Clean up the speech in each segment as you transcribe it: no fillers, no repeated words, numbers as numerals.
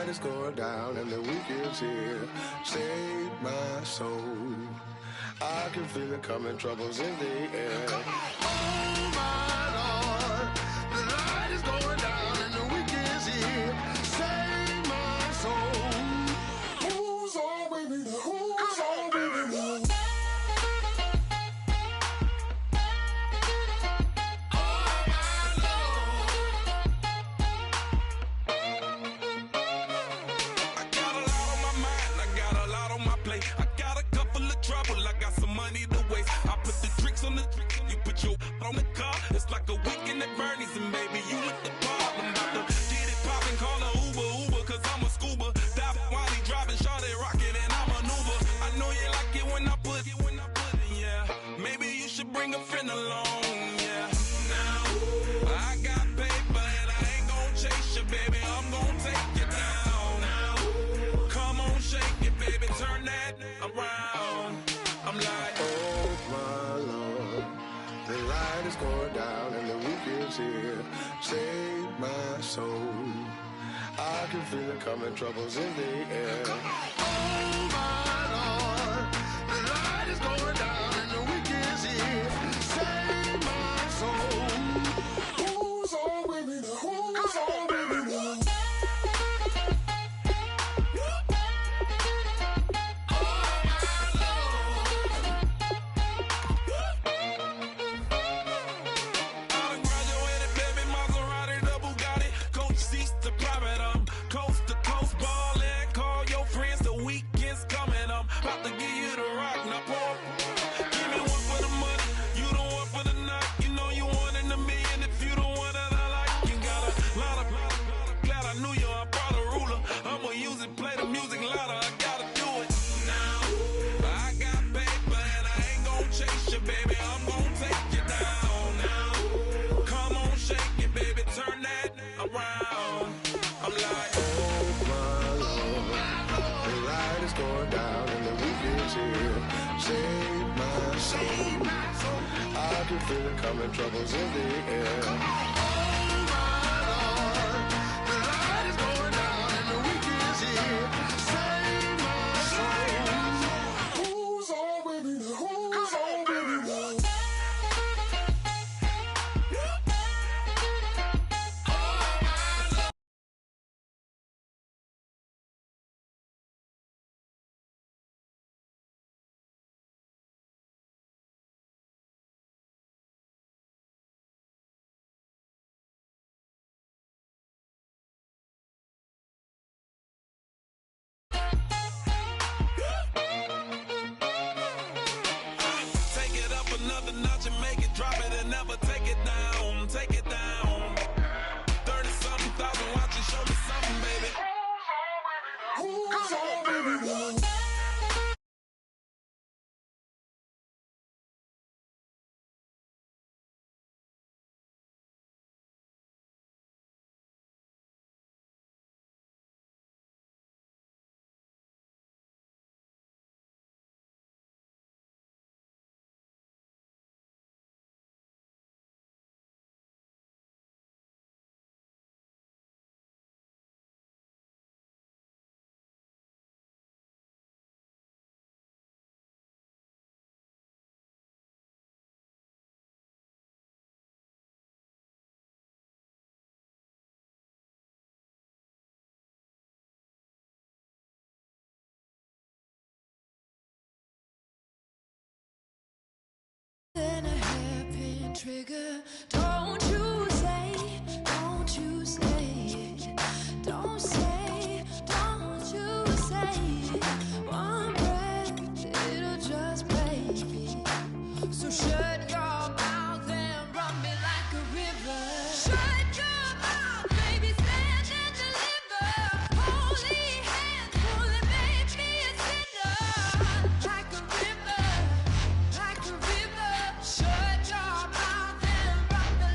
light is going down and the weekend's here. Save my soul. I can feel it coming, troubles in the air. Oh my Lord, the light is going down and the weekend's here. Save my soul. Who's on with me? Who's on with me? On the car, it's like a weekend at Bernie's, and baby, you look the part. I'm about to get it poppin', call a Uber, cause I'm a scuba. Dive while he driving, shawty rockin', and I'm an Uber. I know you like it when I put it, yeah. Maybe you should bring a friend along, yeah. Now, I got paper, and I ain't gon' chase you, baby, I'm gon' take you down. Now, come on, shake it, baby, turn that around. I'm like, oh my Lord, the light is going down and the weekend's here. Save my soul. I can feel it coming, troubles in the air. Oh my Lord, the light is going down and the weekend's here. Save my soul. Who's on with me? Who's on with me? I can feel it coming, troubles in the air. Oh my Lord, the light is going down and the weekend's here. Save my soul. Who's on with me? Who's on with me? another notch and make it, drop it and never take it down, take it down. 30-something thousand watching, show me something, baby. Who's on, baby? Trigger, don't you say it, don't you say it, don't say, don't you say it. One breath, it'll just break. So shut your mouth and run me like a river. Shut your mouth, baby, stand and deliver. Holy hands, pulling, make me a sinner. Like a river, like a river. Shut your mouth and run me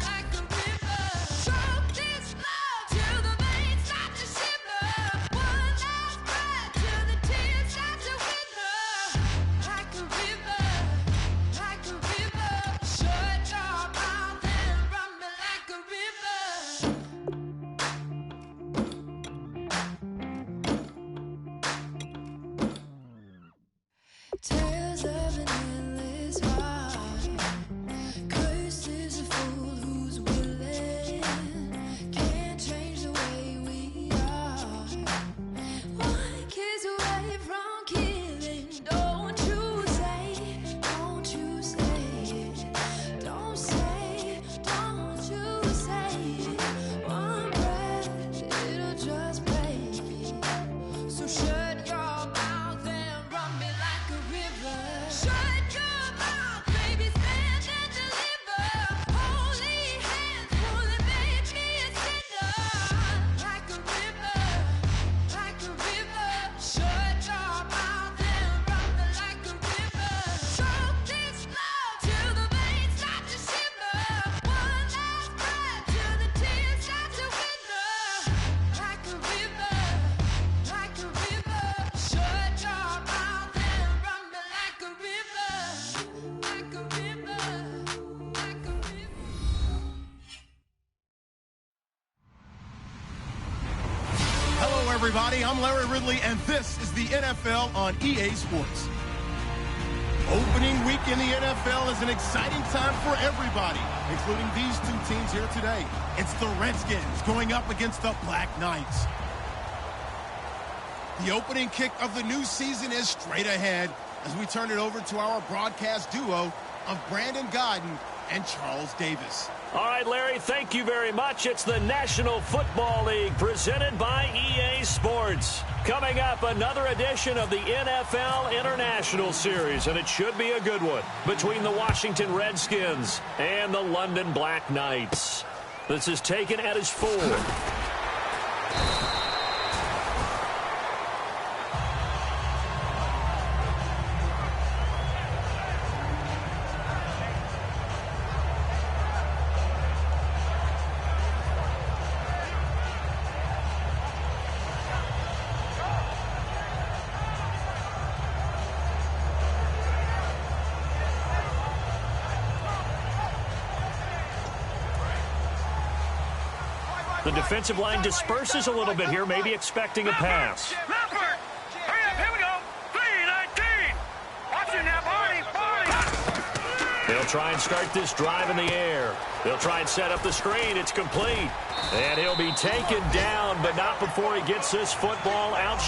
everybody. I'm Larry Ridley, and this is the NFL on EA Sports. Opening week in the NFL is an exciting time for everybody, including these two teams here today. It's the Redskins going up against the Black Knights. The opening kick of the new season is straight ahead as we turn it over to our broadcast duo of Brandon Godden and Charles Davis. All right, Larry, thank you very much. It's the National Football League presented by EA Sports. Coming up, another edition of the NFL International Series, and it should be a good one, between the Washington Redskins and the London Black Knights. This is taken at his 4. The defensive line disperses a little bit here, maybe expecting a pass. Hurry up, here we go. 3-19. Watch it now, Barney. They'll try and start this drive in the air. They'll try and set up the screen. It's complete. And he'll be taken down, but not before he gets this football out.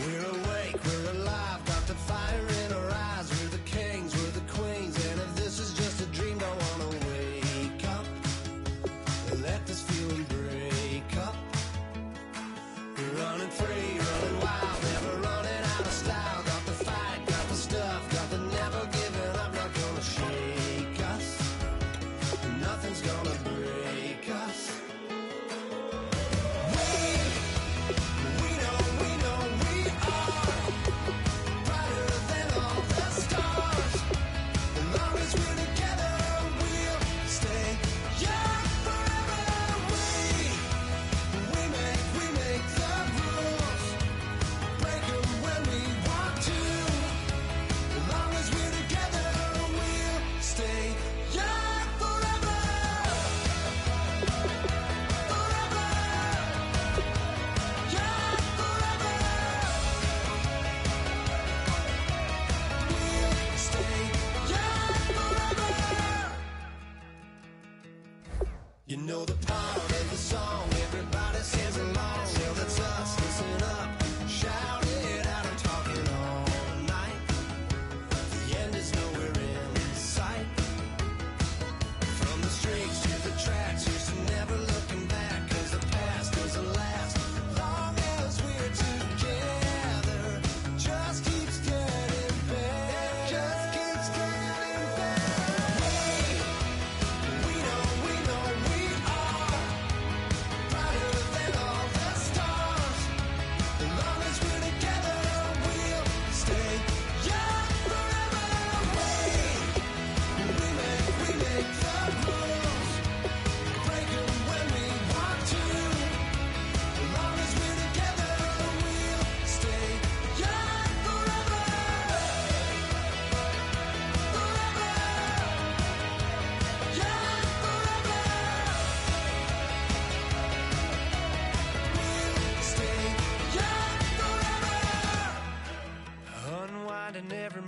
We're awake, we're alive, got the fire in our eyes. We're the kings, we're the queens, and if this is just a dream, don't wanna wake up and let this feeling break up. We're running free, running wild, never running out of style. Got the fight, got the stuff, got the never giving up. Not gonna shake us, nothing's gonna break us. We know we are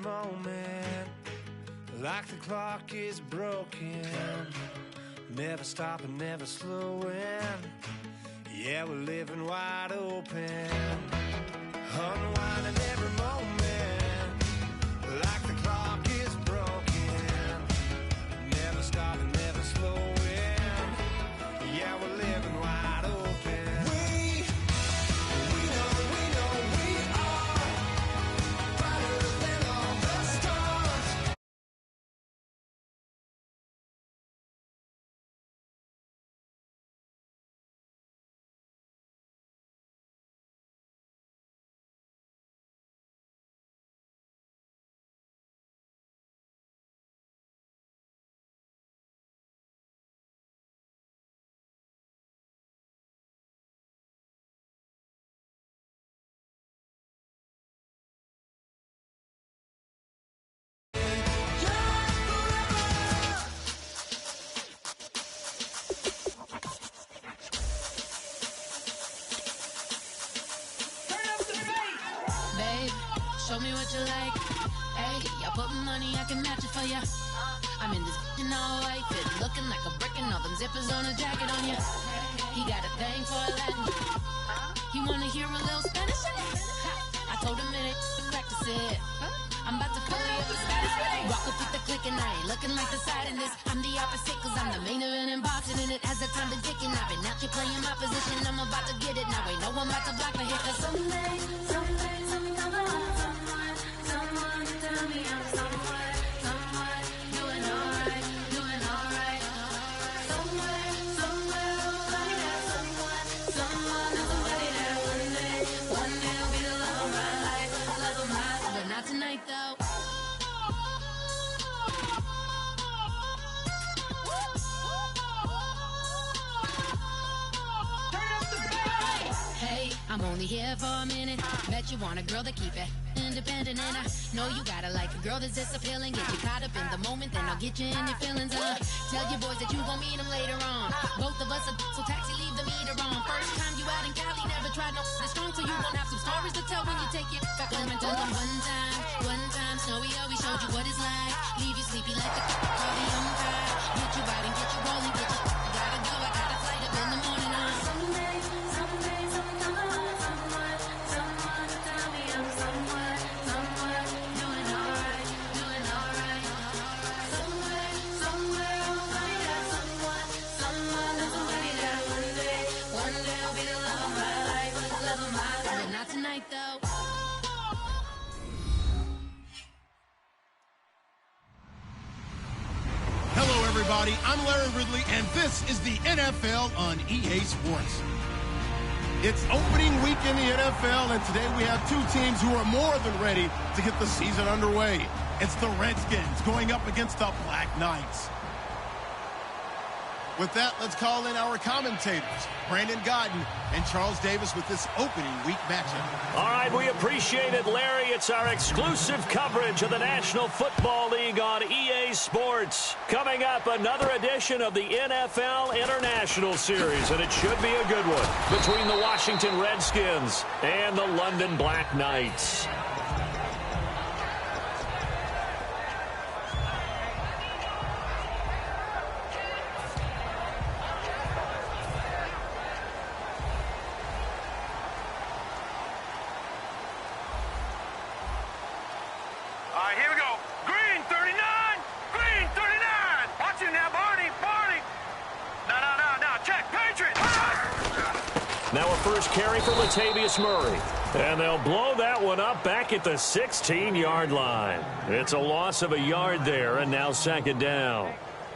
moment, like the clock is broken. Never stopping, never slowing. Yeah, we're living wide open. Unwinding every moment, like the clock is broken. Never stopping, never slowing. Yeah, we're living wide open. We know we are brighter than all the stars. Show me what you like. Hey, y'all put money, I can match it for ya. I'm in this in all white fit, looking like a brick and all them zippers on a jacket on ya. He got a thing for Latin. He wanna hear a little Spanish? I told him it ain't practice it. I'm about to pull you up the status. Walk up with the click and I ain't looking like the side in this. I'm the opposite cause I'm the main event in boxing and it has the time been ticking. I've been out here playing my position, I'm about to get it. Now ain't no one about to block the hit cause someday something come along. Someone to tell me I'm somewhere doing alright. Somewhere, somebody got someone and somebody that one day will be the love of my life, but not tonight though. Hey, I'm only here for a minute. Bet you want a girl to keep it independent, and I know you gotta like a girl that's this appealing. Get you caught up in the moment, then I'll get you in your feelings. Tell your boys that you gon' meet them later on. Both of us are so taxi, leave the meter on. First time you out in Cali, never tried no this strong, so you gon' have some stories to tell when you take it back home and tell them one time, Snowy always showed you what it's like. Leave you sleepy like the call the umpire. Get you riding, get you rolling, get you gotta go. I got a flight up in the morning. Someday, something come along. Someone to tell me I'm somewhere doing alright. Somewhere, somebody got someone and somebody that one day will be the love of my life, but not tonight though. Hello, everybody. I'm Larry Ridley, and this is the NFL on EA Sports. It's opening week in the NFL, and today we have two teams who are more than ready to get the season underway. It's the Redskins going up against the Black Knights. With that, let's call in our commentators, Brandon Godden and Charles Davis, with this opening week matchup. All right, we appreciate it, Larry. It's our exclusive coverage of the National Football League on EA Sports. Coming up, another edition of the NFL International Series, and it should be a good one, between the Washington Redskins and the London Black Knights. Here we go. Green 39. Green 39. Watch it now, Barney. Now. Check. Patriots. Now a first carry for Latavius Murray. And they'll blow that one up back at the 16-yard line. It's a loss of a yard there, and now second down.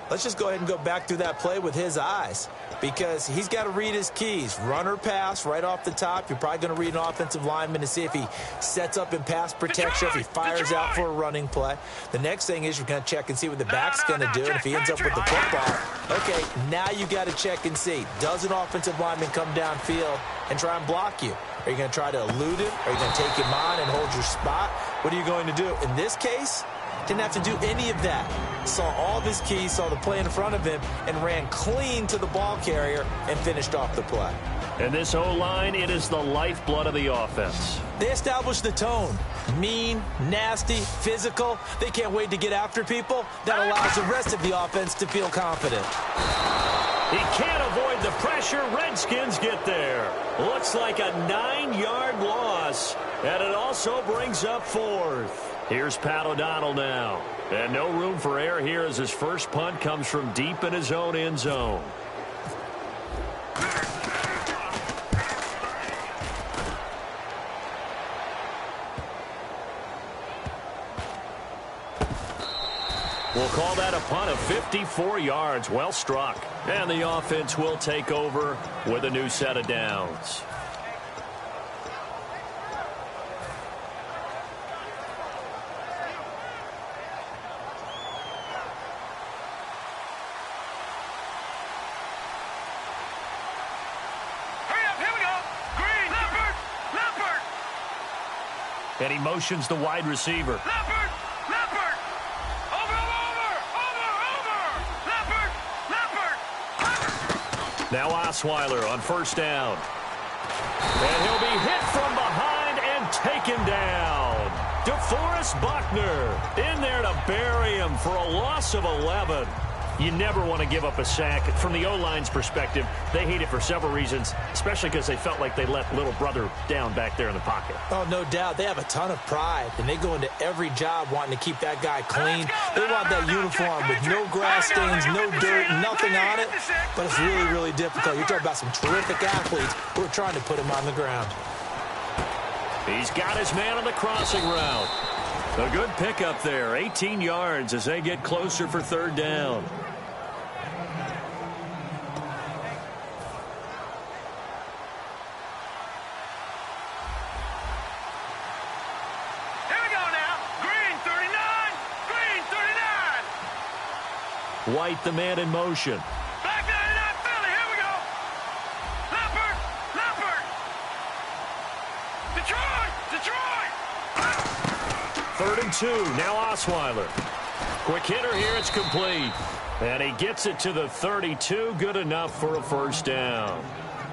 Let's just go ahead and go back through that play with his eyes, because he's got to read his keys. Run or pass right off the top. You're probably going to read an offensive lineman to see if he sets up in pass protection, if he fires out for a running play. The next thing is you're going to check and see what the back's going to do, and if he ends up with the football. Okay, now you got to check and see. Does an offensive lineman come downfield and try and block you? Are you going to try to elude him? Are you going to take him on and hold your spot? What are you going to do? In this case, didn't have to do any of that. Saw all of his keys, saw the play in front of him, and ran clean to the ball carrier and finished off the play. And this O-line, it is the lifeblood of the offense. They established the tone. Mean, nasty, physical. They can't wait to get after people. That allows the rest of the offense to feel confident. He can't avoid the pressure. Redskins get there. Looks like a 9-yard loss. And it also brings up 4th. Here's Pat O'Donnell now. And no room for error here as his first punt comes from deep in his own end zone. We'll call that a punt of 54 yards. Well struck. And the offense will take over with a new set of downs. And he motions the wide receiver. Leopard! Leopard! Over! Leopard! Leopard! Now Osweiler on first down. And he'll be hit from behind and taken down. DeForest Buckner in there to bury him for a loss of 11. You never want to give up a sack. From the O-line's perspective, they hate it for several reasons, especially because they felt like they let little brother down back there in the pocket. Oh, no doubt. They have a ton of pride, and they go into every job wanting to keep that guy clean. They want that uniform with no grass stains, no dirt, nothing on it. But it's really, really difficult. You're talking about some terrific athletes who are trying to put him on the ground. He's got his man on the crossing route. A good pickup there, 18 yards as they get closer for third down. White, the man in motion. Back 99 Philly, here we go. Leopard! Leopard! Detroit! 3rd and 2, now Osweiler. Quick hitter here, it's complete. And he gets it to the 32, good enough for a first down.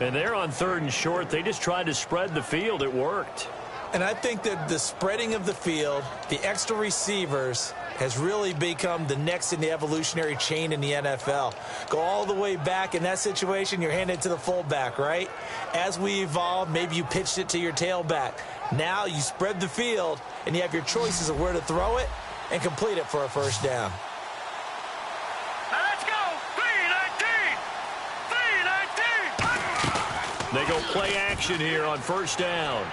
And they're on 3rd and short. They just tried to spread the field. It worked. And I think that the spreading of the field, the extra receivers, has really become the next in the evolutionary chain in the NFL. Go all the way back. In that situation, you're handing it to the fullback, right? As we evolve, maybe you pitched it to your tailback. Now you spread the field, and you have your choices of where to throw it and complete it for a first down. Now let's go. 3-19. They go play action here on first down.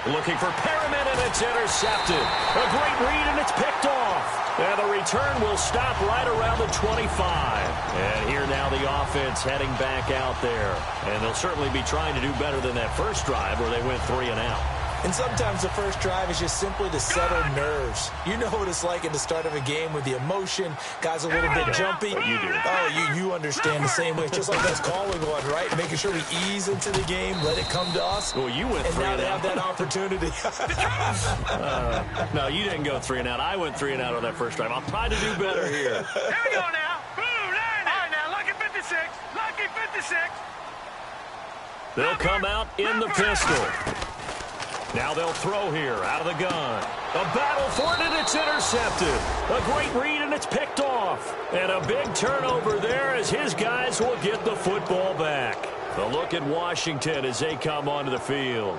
Looking for Perriman, and it's intercepted. A great read, and it's picked off. And the return will stop right around the 25. And here now the offense heading back out there. And they'll certainly be trying to do better than that first drive where they went 3 and out. And sometimes the first drive is just simply to settle nerves. You know what it's like at the start of a game with the emotion. Guys a little bit jumpy. You do. Oh, you understand the same way. It's just like us calling one, right? Making sure we ease into the game, let it come to us. Well, you went 3 and now and they out. have that opportunity. No, you didn't go 3 and out. I went 3 and out on that first drive. I'll try to do better here. Here we go now. Blue 90. All right, now, lucky 56. Lucky 56. They'll come out in the pistol. Now they'll throw here out of the gun. A battle for it, and it's intercepted. A great read, and it's picked off. And a big turnover there as his guys will get the football back. A look at Washington as they come onto the field.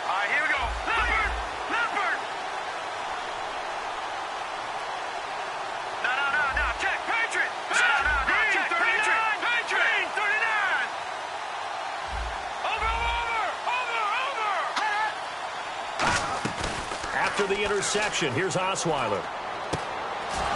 All right, here we go. Leopard! Leopard! No. Check. Patriot! No. Check. Patriot! Green 39! Over! After the interception, here's Osweiler.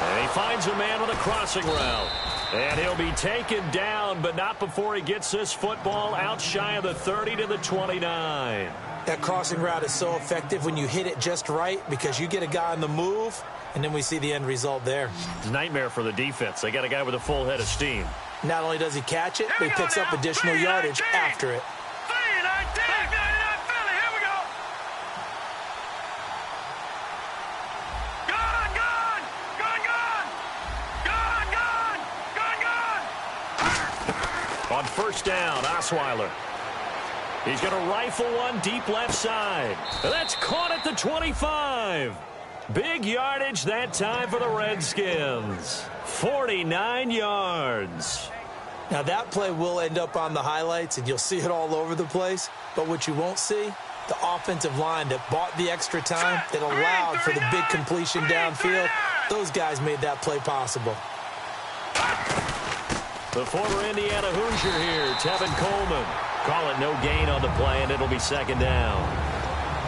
And he finds a man with a crossing route. And he'll be taken down, but not before he gets this football out shy of the 30 to the 29. That crossing route is so effective when you hit it just right because you get a guy on the move, and then we see the end result there. Nightmare for the defense. They got a guy with a full head of steam. Not only does he catch it, but he picks up additional yardage after it. 3-19! Back 99 Philly, here we go! Gone! On first down, Osweiler. He's going to rifle one deep left side. That's caught at the 25. Big yardage that time for the Redskins. 49 yards. Now, that play will end up on the highlights, and you'll see it all over the place. But what you won't see, the offensive line that bought the extra time, that allowed for the big completion downfield, those guys made that play possible. The former Indiana Hoosier here, Tevin Coleman. Call it no gain on the play, and it'll be second down.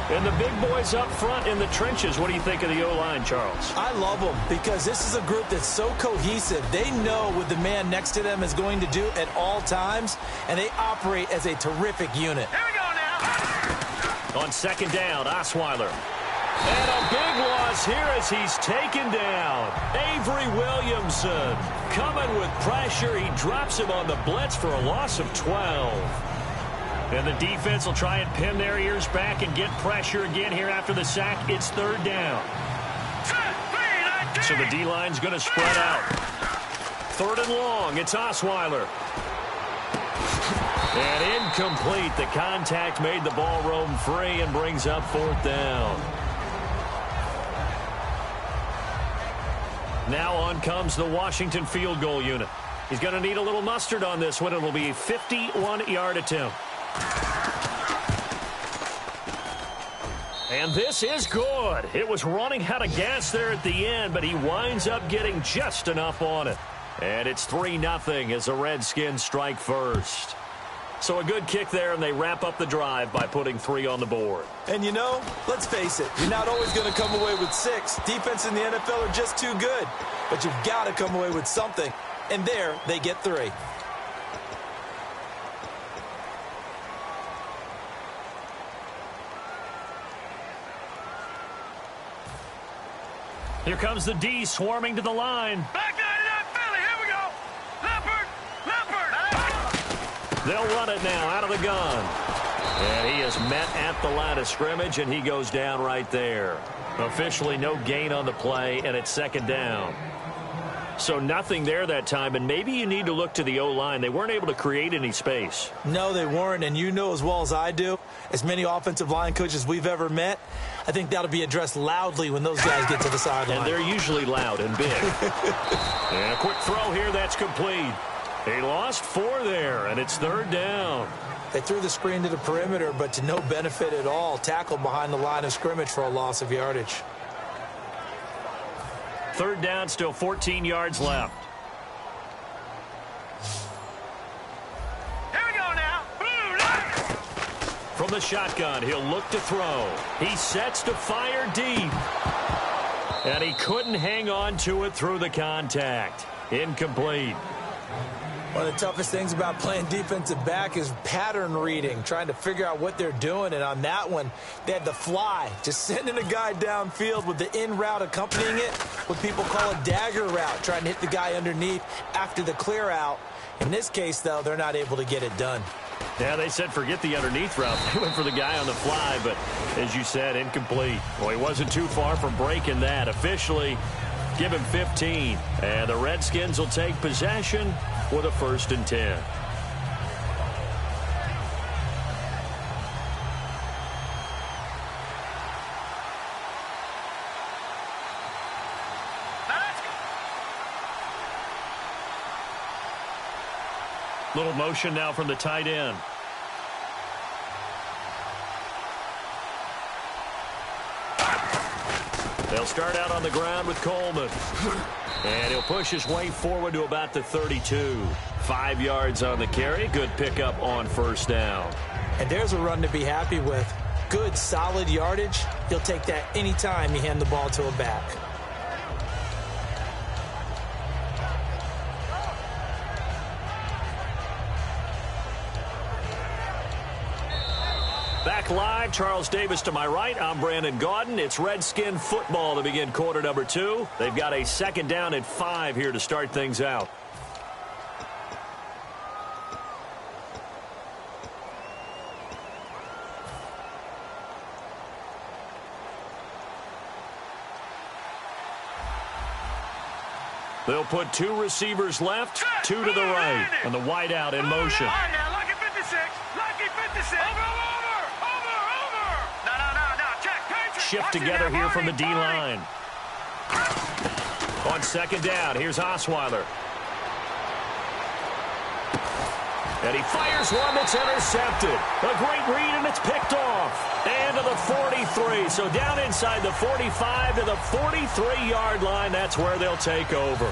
And the big boys up front in the trenches, what do you think of the O-line, Charles? I love them because this is a group that's so cohesive. They know what the man next to them is going to do at all times, and they operate as a terrific unit. Here we go now. On second down, Osweiler. And a big loss here as he's taken down. Avery Williamson coming with pressure. He drops him on the blitz for a loss of 12. And the defense will try and pin their ears back and get pressure again here after the sack. It's third down. So the D-line's going to spread out. Third and long. It's Osweiler. And incomplete. The contact made the ball roam free and brings up fourth down. Now on comes the Washington field goal unit. He's going to need a little mustard on this one. It'll be a 51-yard attempt. And this is good. It was running out of gas there at the end, but he winds up getting just enough on it. And it's 3-0 as the Redskins strike first. So a good kick there, and they wrap up the drive by putting 3 on the board. And you know, let's face it, you're not always going to come away with 6. Defense in the NFL are just too good. But you've got to come away with something. And there, they get 3. Here comes the D swarming to the line. Back 99 Philly, here we go. Leopard. They'll run it now out of the gun. And he is met at the line of scrimmage, and he goes down right there. Officially no gain on the play, and it's second down. So nothing there that time, and maybe you need to look to the O-line. They weren't able to create any space. No, they weren't, and you know as well as I do, as many offensive line coaches we've ever met, I think that'll be addressed loudly when those guys get to the sideline. And they're usually loud and big. And a quick throw here, that's complete. He lost 4 there, and it's third down. They threw the screen to the perimeter, but to no benefit at all. Tackled behind the line of scrimmage for a loss of yardage. Third down, still 14 yards left. Here we go now. From the shotgun, he'll look to throw. He sets to fire deep. And he couldn't hang on to it through the contact. Incomplete. One of the toughest things about playing defensive back is pattern reading, trying to figure out what they're doing. And on that one, they had the fly, just sending a guy downfield with the in route accompanying it, what people call a dagger route, trying to hit the guy underneath after the clear out. In this case, though, they're not able to get it done. Yeah, they said forget the underneath route. They went for the guy on the fly, but as you said, incomplete. Well, he wasn't too far from breaking that. Officially, give him 15. And the Redskins will take possession with a 1st and 10. Little motion now from the tight end. They'll start out on the ground with Coleman. And he'll push his way forward to about the 32. 5 yards on the carry. Good pickup on first down. And there's a run to be happy with. Good, solid yardage. He'll take that anytime you hand the ball to a back. Back live, Charles Davis to my right. I'm Brandon Gaudin. It's Redskin football to begin quarter number 2. They've got a second down at 5 here to start things out. They'll put 2 receivers left, 2 to the right, and the wideout in motion. All right, now, lucky 56. Lucky 56. Over. No. Check. Patriot. Shift together here from the D-line. On second down, here's Osweiler. And he fires one that's intercepted. A great read, and it's picked off. And to the 43. So down inside the 45 to the 43-yard line. That's where they'll take over.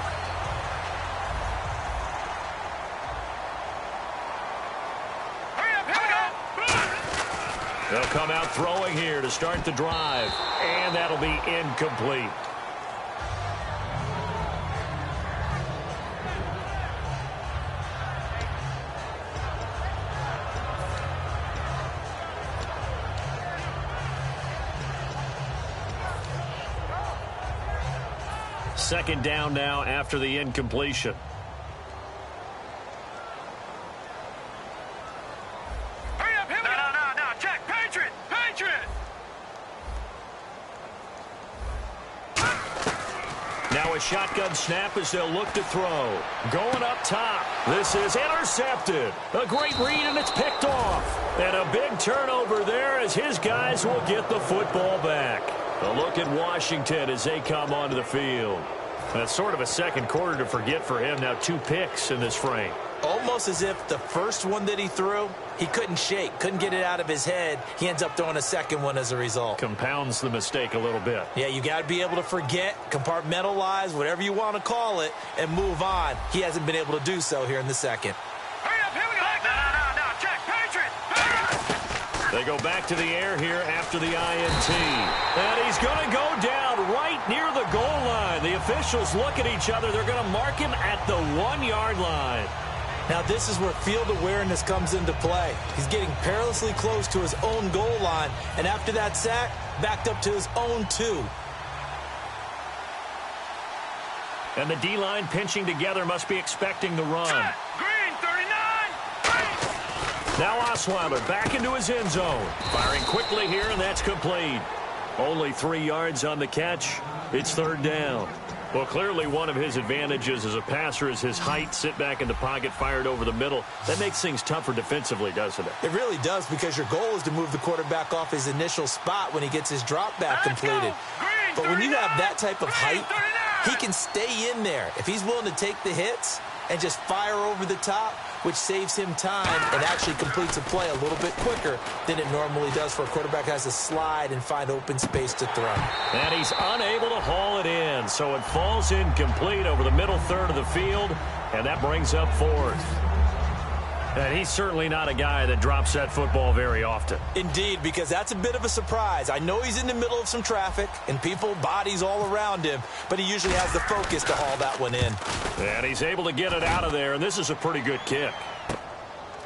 They'll come out throwing here to start the drive. And that'll be incomplete. Second down now after the incompletion. Hurry up, No. Check. Patriot. Now a shotgun snap as they'll look to throw. Going up top. This is intercepted. A great read, and it's picked off. And a big turnover there as his guys will get the football back. A look at Washington as they come onto the field. That's sort of a second quarter to forget for him. Now 2 picks in this frame. Almost as if the first one that he threw, he couldn't shake, couldn't get it out of his head. He ends up throwing a second one as a result. Compounds the mistake a little bit. Yeah, you got to be able to forget, compartmentalize, whatever you want to call it, and move on. He hasn't been able to do so here in the second. Hurry up, here we go. No. Check. Patriot. They go back to the air here after the INT. And he's going to go down right near the goal line. The officials look at each other. They're going to mark him at the 1-yard line. Now this is where field awareness comes into play. He's getting perilously close to his own goal line. And after that sack, backed up to his own 2. And the D-line pinching together must be expecting the run. Check. Green, 39. Now Osweiler back into his end zone. Firing quickly here, and that's complete. Only 3 yards on the catch. It's third down. Well, clearly one of his advantages as a passer is his height. Sit back in the pocket, fired over the middle. That makes things tougher defensively, doesn't it? It really does, because your goal is to move the quarterback off his initial spot when he gets his drop back completed. But when you have that type of height, he can stay in there. If he's willing to take the hits and just fire over the top, which saves him time and actually completes a play a little bit quicker than it normally does for a quarterback who has to slide and find open space to throw. And he's unable to haul it in, so it falls incomplete over the middle third of the field, and that brings up 4th. And he's certainly not a guy that drops that football very often. Indeed, because that's a bit of a surprise. I know he's in the middle of some traffic and people, bodies all around him, but he usually has the focus to haul that one in. And he's able to get it out of there, and this is a pretty good kick.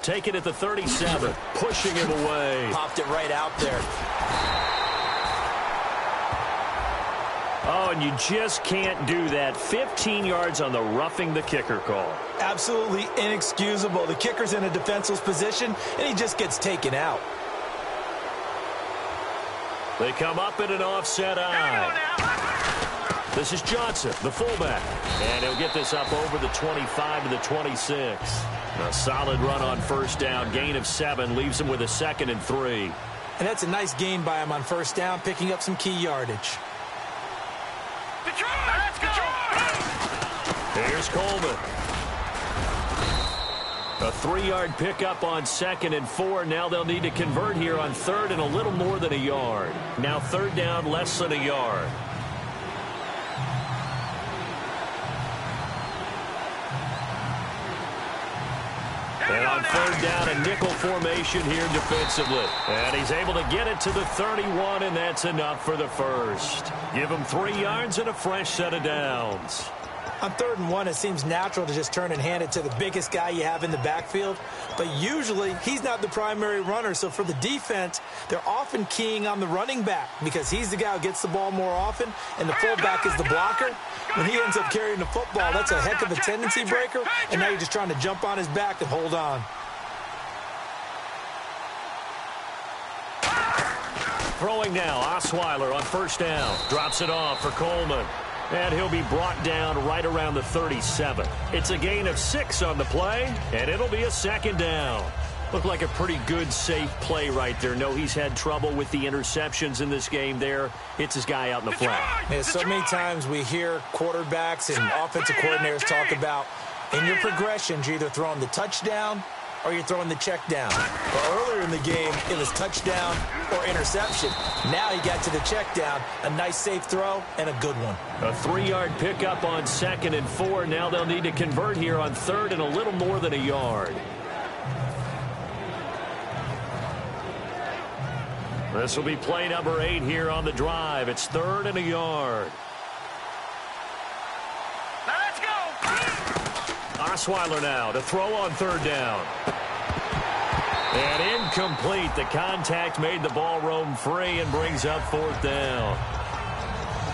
Take it at the 37, pushing him away. Popped it right out there. Oh, and you just can't do that. 15 yards on the roughing the kicker call. Absolutely inexcusable. The kicker's in a defenseless position, and he just gets taken out. They come up in an offset eye. This is Johnson, the fullback. And he'll get this up over the 25 to the 26. A solid run on first down. Gain of 7 leaves him with a 2nd and 3. And that's a nice gain by him on first down, picking up some key yardage. Here's Coleman. A 3-yard pickup on 2nd and 4. Now they'll need to convert here on 3rd and a little more than a yard. Now 3rd down, less than a yard. And on 3rd down, a nickel formation here defensively. And he's able to get it to the 31, and that's enough for the first. Give him 3 yards and a fresh set of downs. On 3rd and 1, it seems natural to just turn and hand it to the biggest guy you have in the backfield. But usually, he's not the primary runner. So for the defense, they're often keying on the running back because he's the guy who gets the ball more often, and the fullback is the blocker. When he ends up carrying the football, that's a heck of a tendency breaker, and now you're just trying to jump on his back and hold on. Throwing now, Osweiler on first down. Drops it off for Coleman. And he'll be brought down right around the 37. It's a gain of 6 on the play, and it'll be a second down. Looked like a pretty good, safe play right there. No, he's had trouble with the interceptions in this game there. Hits his guy out in the flat. Yeah, so many times we hear quarterbacks and offensive coordinators talk about in your progressions, you're either throwing the touchdown or you're throwing the check down. But earlier in the game, it was touchdown or interception. Now he got to the check down, a nice safe throw, and a good one. A 3-yard pickup on 2nd and 4. Now they'll need to convert here on 3rd and a little more than a yard. This will be play number 8 here on the drive. It's 3rd and a yard. Let's go! Osweiler now to throw on 3rd down. And incomplete. The contact made the ball roam free and brings up 4th down.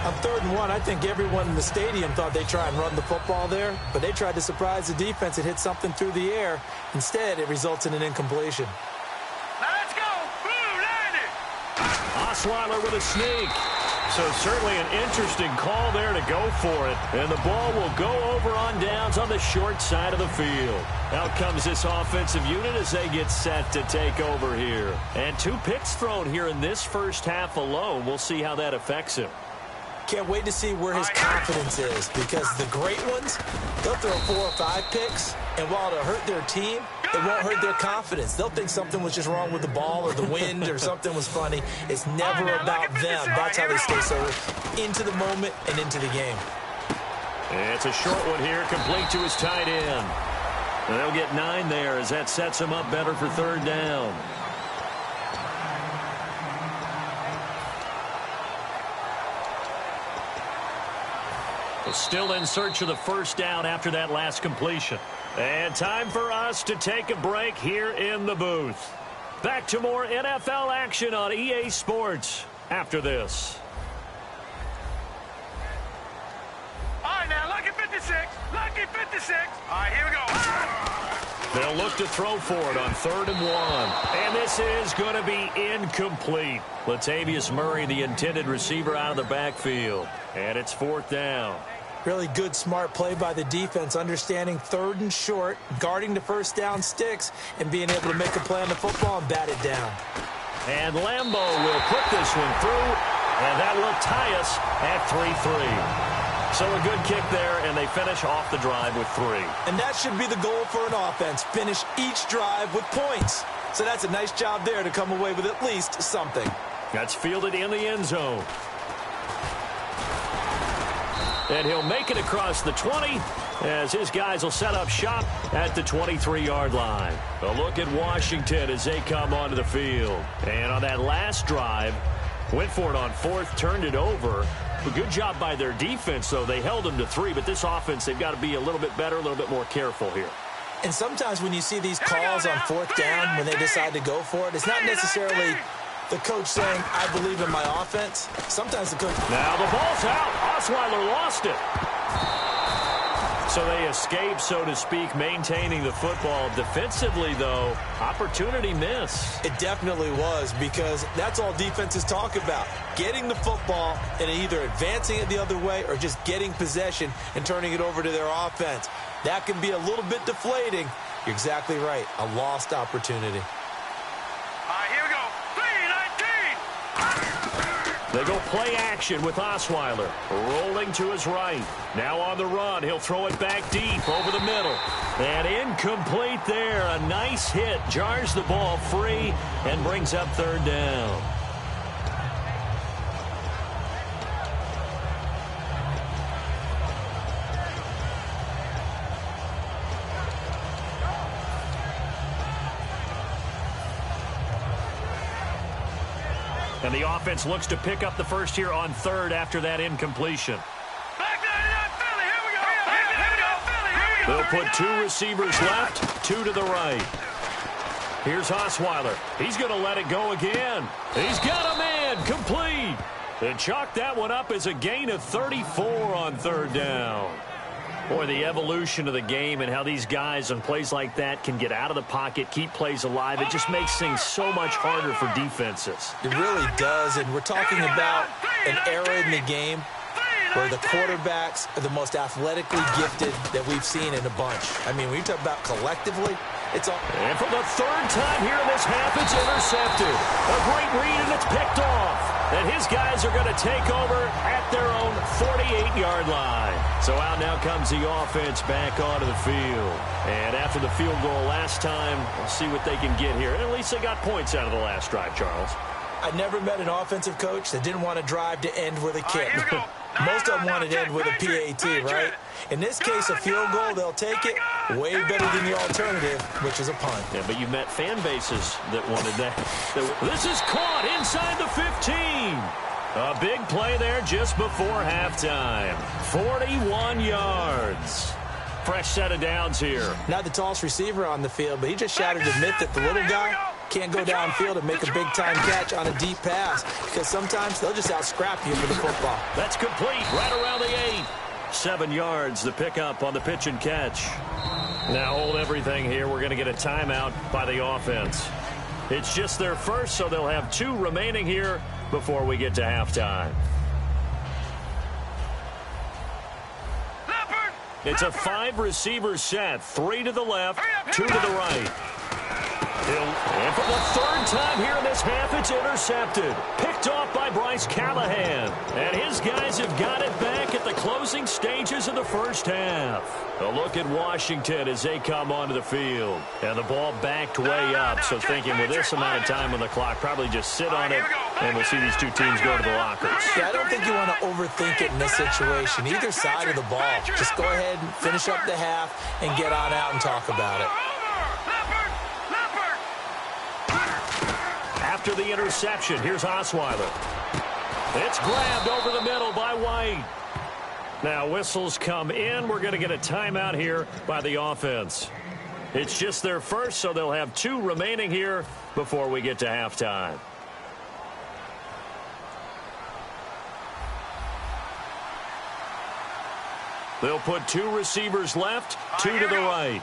On 3rd and 1, I think everyone in the stadium thought they'd try and run the football there, but they tried to surprise the defense and hit something through the air. Instead, it results in an incompletion. Let's go! Osweiler with a sneak. So certainly an interesting call there to go for it. And the ball will go over on downs on the short side of the field. Out comes this offensive unit as they get set to take over here. And 2 picks thrown here in this first half alone. We'll see how that affects him. Can't wait to see where his confidence is, because the great ones, they'll throw 4 or 5 picks, and while it'll hurt their team, it won't hurt their confidence. They'll think something was just wrong with the ball or the wind or something was funny. It's never about them. That's how they stay so into the moment and into the game. And it's a short one here, complete to his tight end. And they'll get 9 there as that sets him up better for 3rd down. Still in search of the 1st down after that last completion. And time for us to take a break here in the booth. Back to more NFL action on EA Sports after this. All right, now, lucky 56. Lucky 56. All right, here we go. They'll look to throw for it on 3rd and 1. And this is going to be incomplete. Latavius Murray, the intended receiver, out of the backfield. And it's 4th down. Really good, smart play by the defense, understanding 3rd and short, guarding the 1st down sticks, and being able to make a play on the football and bat it down. And Lambeau will put this one through, and that will tie us at 3-3. So a good kick there, and they finish off the drive with 3. And that should be the goal for an offense, finish each drive with points. So that's a nice job there to come away with at least something. That's fielded in the end zone. And he'll make it across the 20 as his guys will set up shop at the 23-yard line. A look at Washington as they come onto the field. And on that last drive, went for it on 4th, turned it over. A good job by their defense, though. They held them to 3, but this offense, they've got to be a little bit better, a little bit more careful here. And sometimes when you see these calls on 4th down, when they decide to go for it, it's not necessarily the coach saying, I believe in my offense. Sometimes the coach... Now the ball's out. Osweiler lost it. So they escape, so to speak, maintaining the football. Defensively, though, opportunity miss. It definitely was, because that's all defenses talk about. Getting the football and either advancing it the other way or just getting possession and turning it over to their offense. That can be a little bit deflating. You're exactly right. A lost opportunity. They go play action with Osweiler, rolling to his right. Now on the run, he'll throw it back deep over the middle. And incomplete there. A nice hit, jars the ball free, and brings up 3rd down. And the offense looks to pick up the first here on 3rd after that incompletion. They'll put 2 receivers left, 2 to the right. Here's Osweiler. He's going to let it go again. He's got a man, complete. And chalk that one up as a gain of 34 on 3rd down. Boy, the evolution of the game and how these guys on plays like that can get out of the pocket, keep plays alive, it just makes things so much harder for defenses. It really does, and we're talking about an era in the game where the quarterbacks are the most athletically gifted that we've seen in a bunch. I mean, when you talk about collectively, it's all... And for the third time here in this half, it's intercepted. A great read, and it's picked off. And his guys are going to take over at their own 48-yard line. So out now comes the offense back onto the field. And after the field goal last time, we'll see what they can get here. And at least they got points out of the last drive, Charles. I never met an offensive coach that didn't want to drive to end with a kick. Most of them wanted to end with a PAT, right? In this case, a field goal, they'll take it. Way better than the alternative, which is a punt. Yeah, but you met fan bases that wanted that. This is caught inside the 15. A big play there just before halftime. 41 yards. Fresh set of downs here. Not the tallest receiver on the field, but he just shouted to admit that the little guy can't go downfield and make a big-time catch on a deep pass because sometimes they'll just out-scrap you for the football. That's complete right around the 8. 7 yards, the pickup on the pitch and catch. Now hold everything here. We're going to get a timeout by the offense. It's just their first, so they'll have 2 remaining here before we get to halftime. It's a 5-receiver set. 3 to the left, 2 to the right. And for the third time here in this half, it's intercepted. Picked off by Bryce Callahan. And his guys have got it back at the closing stages of the first half. A look at Washington as they come onto the field. And the ball backed way up. So thinking with this amount of time on the clock, probably just sit on it. And we'll see these 2 teams go to the lockers. Yeah, I don't think you want to overthink it in this situation. Either side of the ball. Just go ahead and finish up the half and get on out and talk about it. After the interception, here's Osweiler. It's grabbed over the middle by White. Now whistles come in. We're going to get a timeout here by the offense. It's just their first, so they'll have 2 remaining here before we get to halftime. They'll put 2 receivers left, 2 to the right.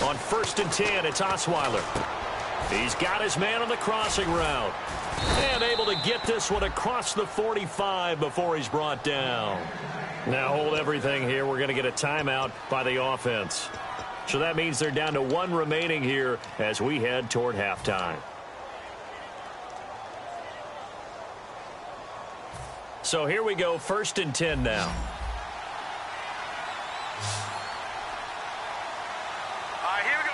On 1st and 10, it's Osweiler. He's got his man on the crossing route. And able to get this one across the 45 before he's brought down. Now hold everything here. We're going to get a timeout by the offense. So that means they're down to 1 remaining here as we head toward halftime. So here we go, 1st and 10 now.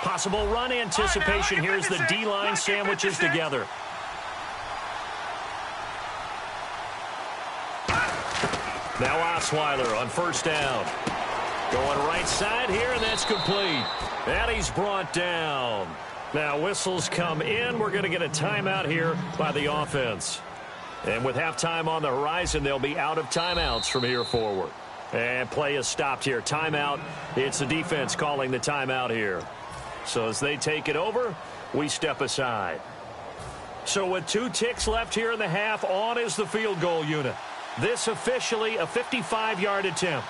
Possible run anticipation. Here's the D-line sandwiches together. Now Osweiler on 1st down. Going right side here, and that's complete. And he's brought down. Now whistles come in. We're going to get a timeout here by the offense. And with halftime on the horizon, they'll be out of timeouts from here forward. And play is stopped here. Timeout. It's the defense calling the timeout here. So as they take it over, we step aside. So with 2 ticks left here in the half, on is the field goal unit. This officially a 55-yard attempt.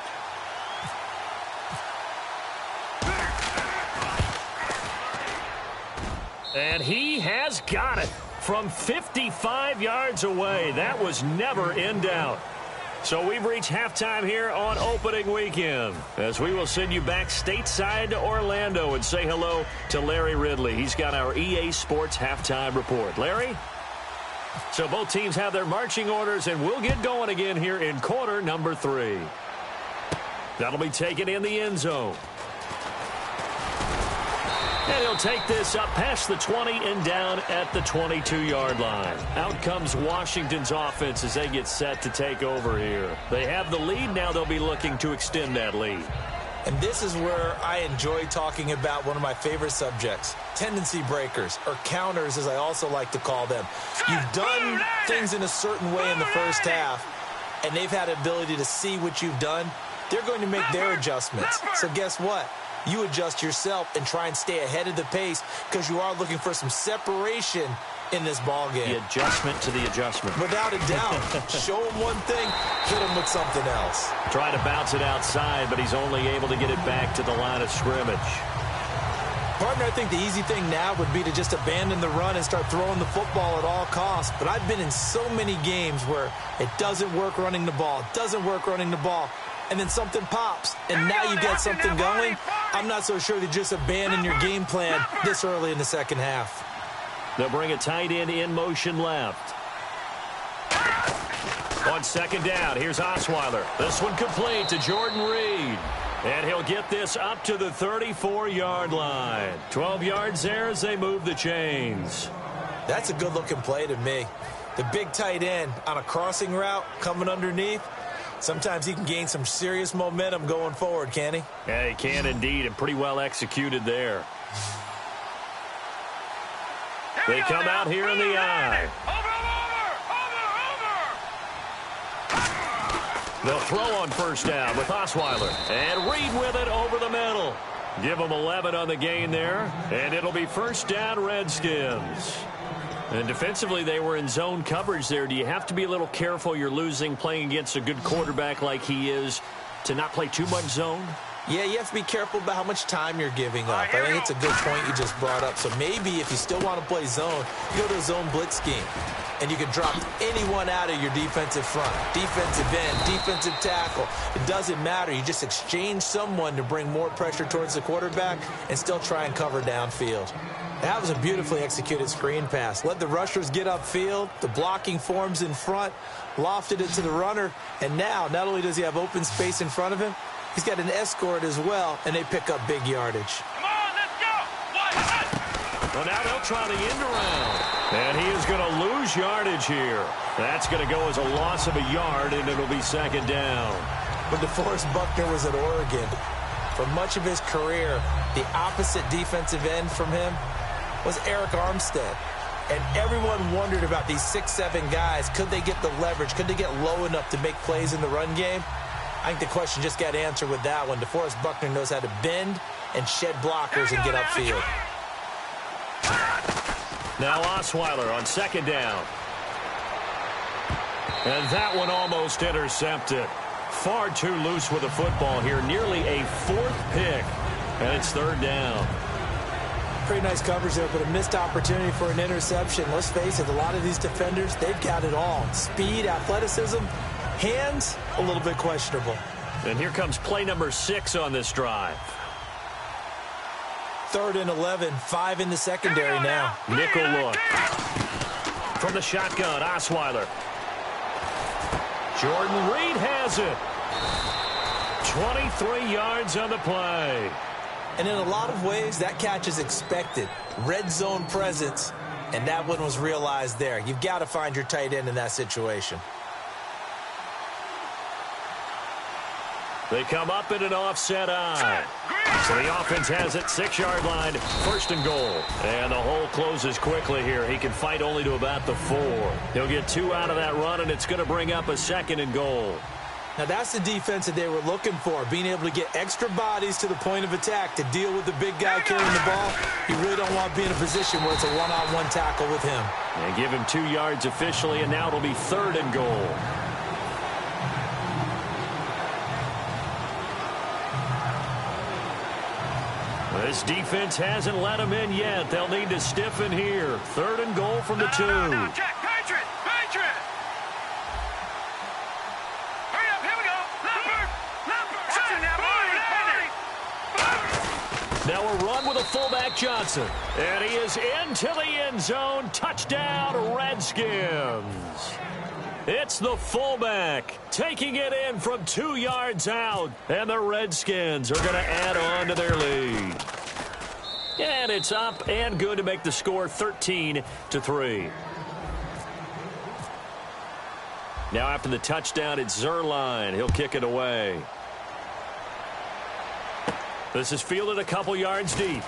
And he has got it from 55 yards away. That was never in doubt. So we've reached halftime here on opening weekend, as we will send you back stateside to Orlando and say hello to Larry Ridley. He's got our EA Sports halftime report. Larry? So both teams have their marching orders, and we'll get going again here in quarter number 3. That'll be taken in the end zone. And he'll take this up past the 20 and down at the 22-yard line. Out comes Washington's offense as they get set to take over here. They have the lead. Now they'll be looking to extend that lead. And this is where I enjoy talking about one of my favorite subjects, tendency breakers, or counters as I also like to call them. You've done things in a certain way in the first half, and they've had the ability to see what you've done. They're going to make their adjustments. So guess what? You adjust yourself and try and stay ahead of the pace because you are looking for some separation in this ball game. The adjustment to the adjustment. Without a doubt. Show him one thing, hit him with something else. Try to bounce it outside, but he's only able to get it back to the line of scrimmage. Partner, I think the easy thing now would be to just abandon the run and start throwing the football at all costs. But I've been in so many games where it doesn't work running the ball, and then something pops, and now you get something going. I'm not so sure to just abandon your game plan this early in the second half. They'll bring a tight end in motion left. On second down, here's Osweiler. This one complete to Jordan Reed. And he'll get this up to the 34-yard line. 12 yards there as they move the chains. That's a good-looking play to me. The big tight end on a crossing route coming underneath. Sometimes he can gain some serious momentum going forward, can he? Yeah, he can indeed, and pretty well executed there. They come out here in the eye. They'll throw on first down with Osweiler. And Reed with it over the middle. Give them 11 on the gain there. And it'll be first down, Redskins. And defensively, they were in zone coverage there. Do you have to be a little careful? You're losing playing against a good quarterback like he is to not play too much zone? Yeah, you have to be careful about how much time you're giving up. I think it's a good point you just brought up. So maybe if you still want to play zone, you go to a zone blitz scheme. And you can drop anyone out of your defensive front. Defensive end, defensive tackle. It doesn't matter. You just exchange someone to bring more pressure towards the quarterback and still try and cover downfield. That was a beautifully executed screen pass. Let the rushers get upfield. The blocking forms in front. Lofted it to the runner. And now, not only does he have open space in front of him, he's got an escort as well, and they pick up big yardage. Come on, let's go. Well, now they'll try the end around. And he is going to lose yardage here. That's going to go as a loss of a yard, and it'll be second down. When DeForest Buckner was at Oregon, for much of his career, the opposite defensive end from him was Eric Armstead. And everyone wondered about these 6'7" guys. Could they get the leverage? Could they get low enough to make plays in the run game? I think the question just got answered with that one. DeForest Buckner knows how to bend and shed blockers and get upfield. Now Osweiler on second down. And that one almost intercepted. Far too loose with the football here. Nearly a fourth pick. And it's third down. Pretty nice coverage there, but a missed opportunity for an interception. Let's face it, a lot of these defenders, they've got it all. Speed, athleticism, hands, a little bit questionable. And here comes play number 6 on this drive. 3rd and 11, 5 in the secondary now. Nickel look. From the shotgun, Osweiler. Jordan Reed has it. 23 yards on the play. And in a lot of ways, that catch is expected. Red zone presence, and that one was realized there. You've got to find your tight end in that situation. They come up in an offset eye. So the offense has it, 6-yard line, 1st and goal. And the hole closes quickly here. He can fight only to about the 4. He'll get 2 out of that run, and it's going to bring up a 2nd and goal. Now, that's the defense that they were looking for, being able to get extra bodies to the point of attack to deal with the big guy carrying the ball. You really don't want to be in a position where it's a one-on-one tackle with him. And give him 2 yards officially, and now it'll be 3rd and goal. This defense hasn't let him in yet. They'll need to stiffen here. 3rd and goal from the 2. No, Jack, Patriot! Hurry up, here we go! Lampert! Now a run with a fullback Johnson. And he is into the end zone. Touchdown, Redskins. It's the fullback taking it in from 2 yards out. And the Redskins are going to add on to their lead. And it's up and good to make the score 13-3. Now after the touchdown, it's Zerline. He'll kick it away. This is fielded a couple yards deep.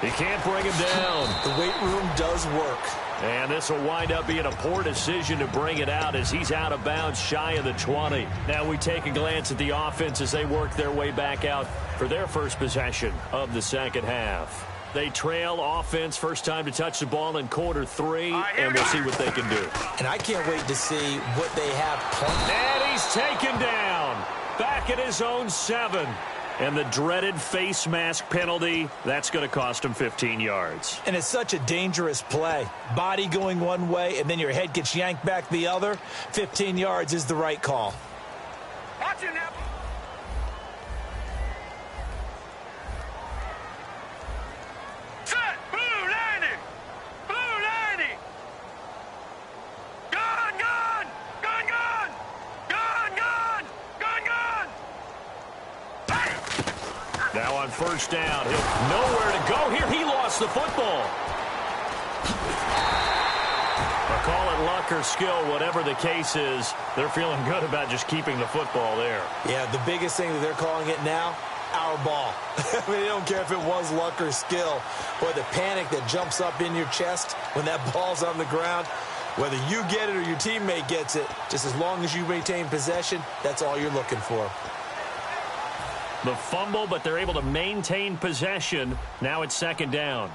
He can't bring him down. The weight room does work. And this will wind up being a poor decision to bring it out as he's out of bounds shy of the 20. Now we take a glance at the offense as they work their way back out for their first possession of the second half. They trail offense, first time to touch the ball in quarter 3, and we'll see what they can do. And I can't wait to see what they have planned. And he's taken down back at his own 7. And the dreaded face mask penalty, that's going to cost him 15 yards. And it's such a dangerous play. Body going one way, and then your head gets yanked back the other. 15 yards is the right call. Watch it now. Set. Blue 90. Blue 90. Gun, gun. Gun, gun. Gun, gun. Gun, gun. Now on first down, he'll nowhere to go here. He lost the football. Call it luck or skill, whatever the case is, they're feeling good about just keeping the football there. Yeah, the biggest thing that they're calling it now, our ball. I mean, they don't care if it was luck or skill. Boy, the panic that jumps up in your chest when that ball's on the ground, whether you get it or your teammate gets it, just as long as you maintain possession, that's all you're looking for. The fumble, but they're able to maintain possession. Now it's second down.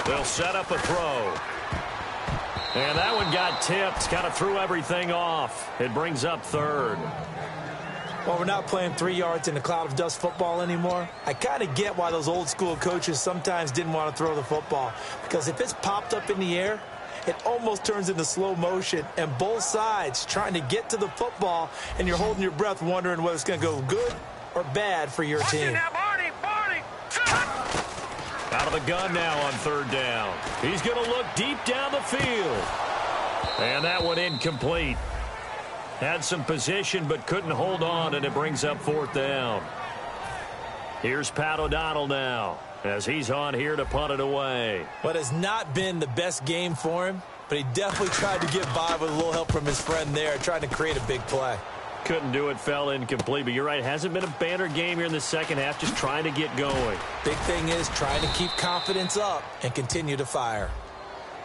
They'll set up a throw. And that one got tipped. Kind of threw everything off. It brings up third. Well, we're not playing 3 yards in a cloud of dust football anymore. I kind of get why those old school coaches sometimes didn't want to throw the football. Because if it's popped up in the air, it almost turns into slow motion. And both sides trying to get to the football, and you're holding your breath wondering whether it's going to go good or bad for your team. Out of the gun now on third down. He's going to look deep down the field. And that one incomplete. Had some position but couldn't hold on, and it brings up fourth down. Here's Pat O'Donnell now as he's on here to punt it away. What has not been the best game for him, but he definitely tried to get by with a little help from his friend there, trying to create a big play. Couldn't do it, fell incomplete. But you're right, hasn't been a banner game here in the second half, just trying to get going. Big thing is trying to keep confidence up and continue to fire.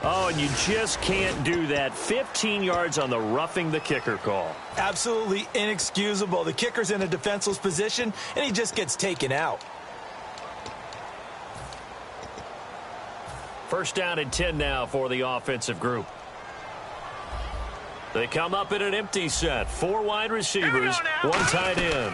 Oh, and you just can't do that. 15 yards on the roughing the kicker call. Absolutely inexcusable. The kicker's in a defenseless position, and he just gets taken out. First down and 10 now for the offensive group. They come up in an empty set. 4 wide receivers, 1 tight end.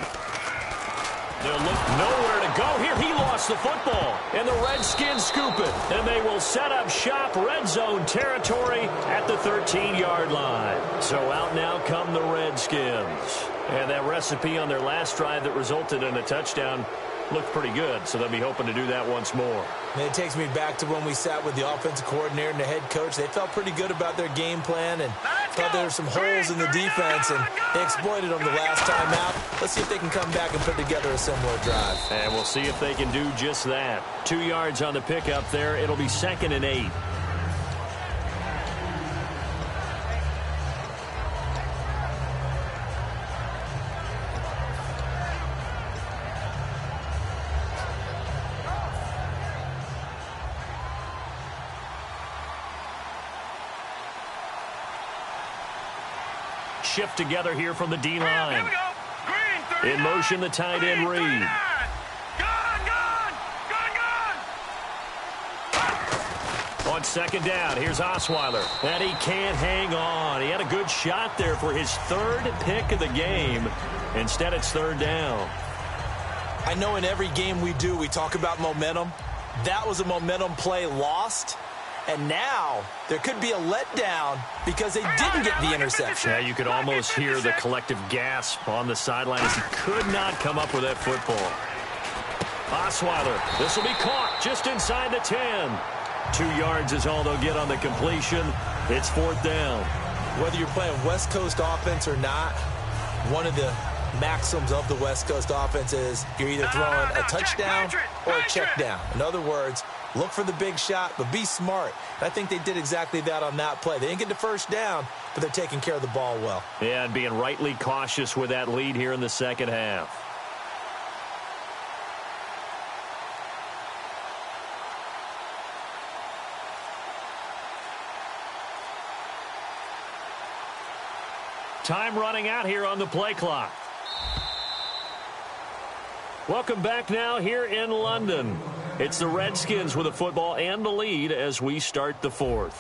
They'll look nowhere to go here. He lost the football, and the Redskins scoop it. And they will set up shop, red zone territory at the 13-yard line. So out now come the Redskins. And that recipe on their last drive that resulted in a touchdown looked pretty good, so they'll be hoping to do that once more. And it takes me back to when we sat with the offensive coordinator and the head coach. They felt pretty good about their game plan and thought there were some holes in the defense, and they exploited them the last time out. Let's see if they can come back and put together a similar drive. And we'll see if they can do just that. 2 yards on the pickup there. It'll be 2nd and 8. Shift together here from the D-line. In motion, the tight end Reed. On second down, here's Osweiler. And he can't hang on. He had a good shot there for his 3rd pick of the game. Instead, it's 3rd down. I know in every game we do, we talk about momentum. That was a momentum play lost. And now there could be a letdown because they didn't get the interception. Yeah, you could almost hear the collective gasp on the sideline as he could not come up with that football. Osweiler, this will be caught just inside the 10. 2 yards is all they'll get on the completion. It's 4th down. Whether you're playing West Coast offense or not, one of the maxims of the West Coast offense is you're either throwing a touchdown or a check down. In other words, look for the big shot, but be smart. And I think they did exactly that on that play. They didn't get the first down, but they're taking care of the ball well. Yeah, and being rightly cautious with that lead here in the second half. Time running out here on the play clock. Welcome back now here in London. It's the Redskins with the football and the lead as we start the 4th.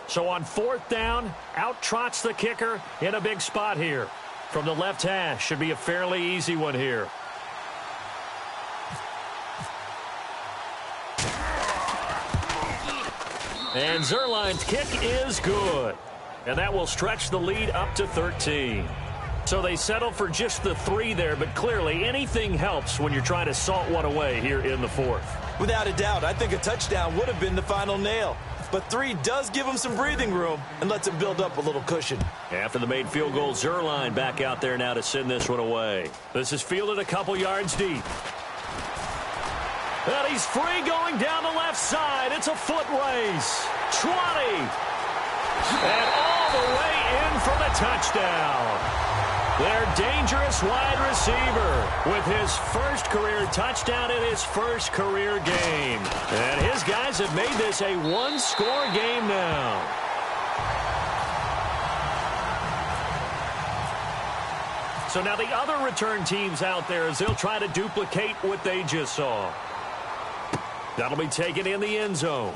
So on 4th down, out trots the kicker in a big spot here. From the left hash, should be a fairly easy one here. And Zuerlein's kick is good. And that will stretch the lead up to 13. So they settle for just the 3 there, but clearly anything helps when you're trying to salt one away here in the 4th. Without a doubt, I think a touchdown would have been the final nail. But 3 does give them some breathing room and lets them build up a little cushion. After the made field goal, Zuerlein back out there now to send this one away. This is fielded a couple yards deep. And he's free going down the left side. It's a foot race. 20. And all the way in for the touchdown. Their dangerous wide receiver with his first career touchdown in his first career game. And his guys have made this a one-score game now. So now the other return teams out there as they'll try to duplicate what they just saw. That'll be taken in the end zone.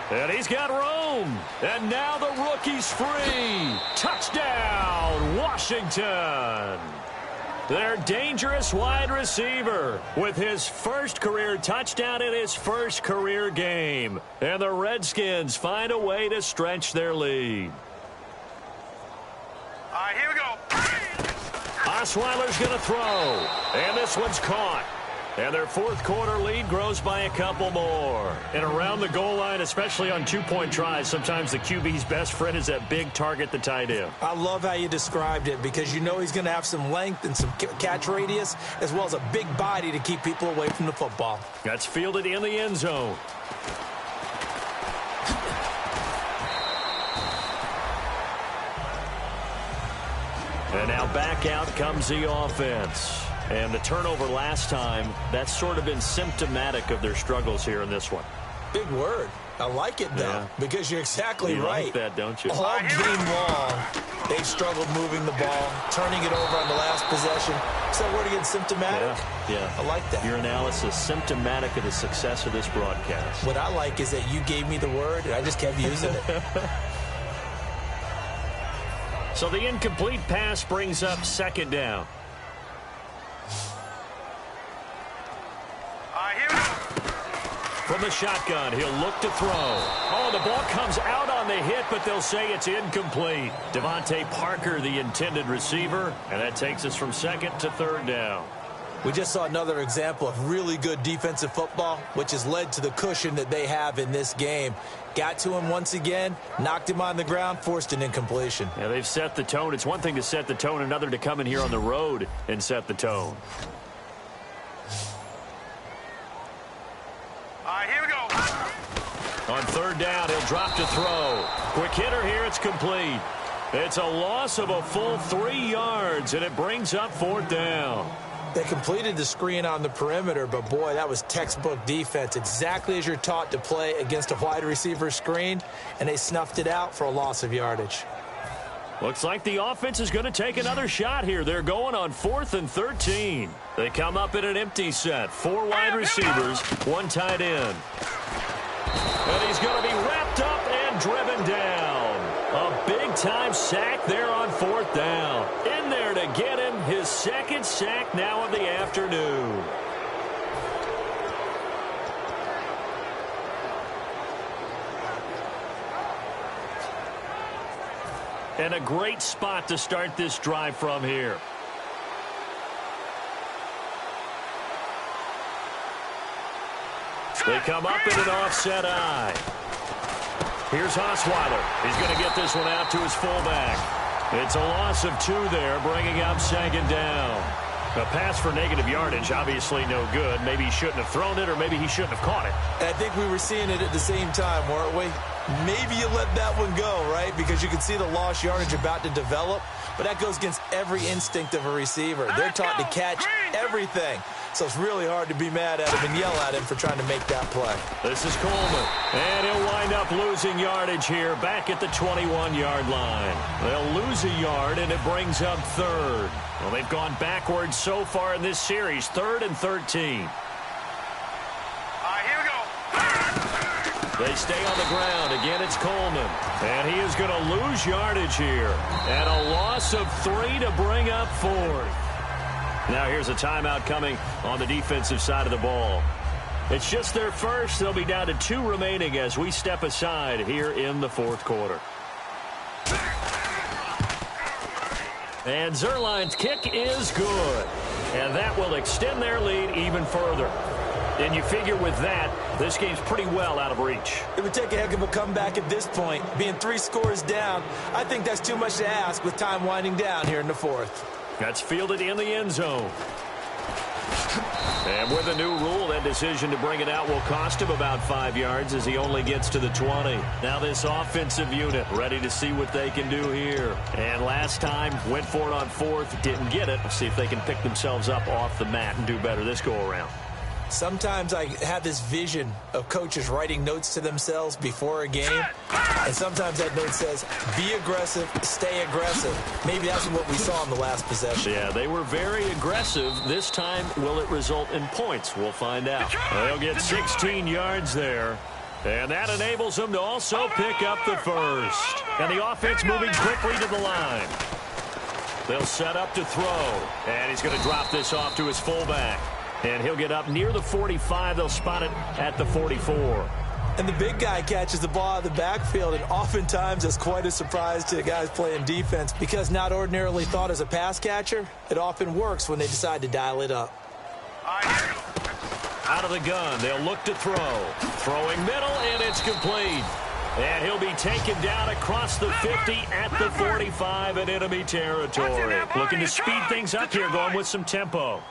And he's got room. And now the rookie's free. Touchdown, Washington. Their dangerous wide receiver with his first career touchdown in his first career game. And the Redskins find a way to stretch their lead. All right, here we go. Osweiler's going to throw. And this one's caught. And their 4th quarter lead grows by a couple more. And around the goal line, especially on 2-point tries, sometimes the QB's best friend is that big target, the tight end. I love how you described it because you know he's going to have some length and some catch radius as well as a big body to keep people away from the football. That's fielded in the end zone. And now back out comes the offense. And the turnover last time, that's sort of been symptomatic of their struggles here in this one. Big word. I like it, though, because you're exactly right. You like that, don't you? All game long, they've struggled moving the ball, turning it over on the last possession. Is that word again, symptomatic? Yeah. I like that. Your analysis, symptomatic of the success of this broadcast. What I like is that you gave me the word, and I just kept using it. So the incomplete pass brings up 2nd down. From the shotgun, he'll look to throw. Oh, the ball comes out on the hit, but they'll say it's incomplete. Devontae Parker, the intended receiver, and that takes us from 2nd to 3rd down. We just saw another example of really good defensive football, which has led to the cushion that they have in this game. Got to him once again, knocked him on the ground, forced an incompletion. Yeah, they've set the tone. It's one thing to set the tone, another to come in here on the road and set the tone. All right, here we go. On 3rd down, he'll drop to throw. Quick hitter here, it's complete. It's a loss of a full 3 yards, and it brings up 4th down. They completed the screen on the perimeter, but boy, that was textbook defense. Exactly as you're taught to play against a wide receiver screen, and they snuffed it out for a loss of yardage. Looks like the offense is going to take another shot here. They're going on 4th and 13. They come up in an empty set. 4 wide receivers, 1 tight end. And he's going to be wrapped up and driven down. A big-time sack there on 4th down. In there to get him his 2nd sack now of the afternoon. And a great spot to start this drive from here. They come up in an offset eye. Here's Osweiler. He's going to get this one out to his fullback. It's a loss of 2 there, bringing up 2nd down. A pass for negative yardage, obviously no good. Maybe he shouldn't have thrown it, or maybe he shouldn't have caught it. I think we were seeing it at the same time, weren't we? Maybe you let that one go, right? Because you can see the lost yardage about to develop. But that goes against every instinct of a receiver. They're taught to catch everything. So it's really hard to be mad at him and yell at him for trying to make that play. This is Coleman. And he'll wind up losing yardage here back at the 21-yard line. They'll lose a yard, and it brings up 3rd. Well, they've gone backwards so far in this series, 3rd and 13. They stay on the ground. Again, it's Coleman. And he is going to lose yardage here. And a loss of 3 to bring up 4th. Now here's a timeout coming on the defensive side of the ball. It's just their first. They'll be down to 2 remaining as we step aside here in the 4th quarter. And Zerline's kick is good. And that will extend their lead even further. And you figure with that, this game's pretty well out of reach. It would take a heck of a comeback at this point. Being 3 scores down, I think that's too much to ask with time winding down here in the 4th. That's fielded in the end zone. And with a new rule, that decision to bring it out will cost him about 5 yards as he only gets to the 20. Now this offensive unit ready to see what they can do here. And last time, went for it on 4th, didn't get it. Let's see if they can pick themselves up off the mat and do better this go-around. Sometimes I have this vision of coaches writing notes to themselves before a game, and sometimes that note says, be aggressive, stay aggressive. Maybe that's what we saw in the last possession. Yeah, they were very aggressive. This time, will it result in points? We'll find out. They'll get 16 yards there. And that enables them to also pick up the first. And the offense moving quickly to the line. They'll set up to throw. And he's going to drop this off to his fullback. And he'll get up near the 45. They'll spot it at the 44. And the big guy catches the ball out of the backfield, and oftentimes it's quite a surprise to the guys playing defense because not ordinarily thought as a pass catcher, it often works when they decide to dial it up. Out of the gun, they'll look to throw. Throwing middle, and it's complete. And he'll be taken down across the 50 at the 45 in enemy territory. Looking to speed things up here, going with some tempo.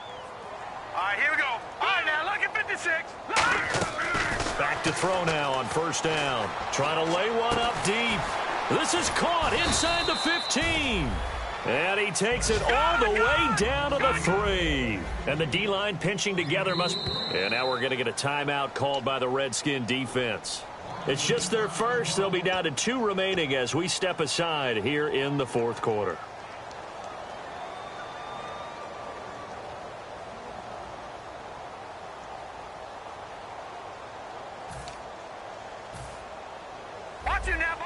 All right, here we go. All right, now, look at 56. Back to throw now on first down. Trying to lay one up deep. This is caught inside the 15. And he takes it all the way down to the 3. And the D-line pinching together must... And now we're going to get a timeout called by the Redskin defense. It's just their first. They'll be down to 2 remaining as we step aside here in the 4th quarter. Watch it now, boy.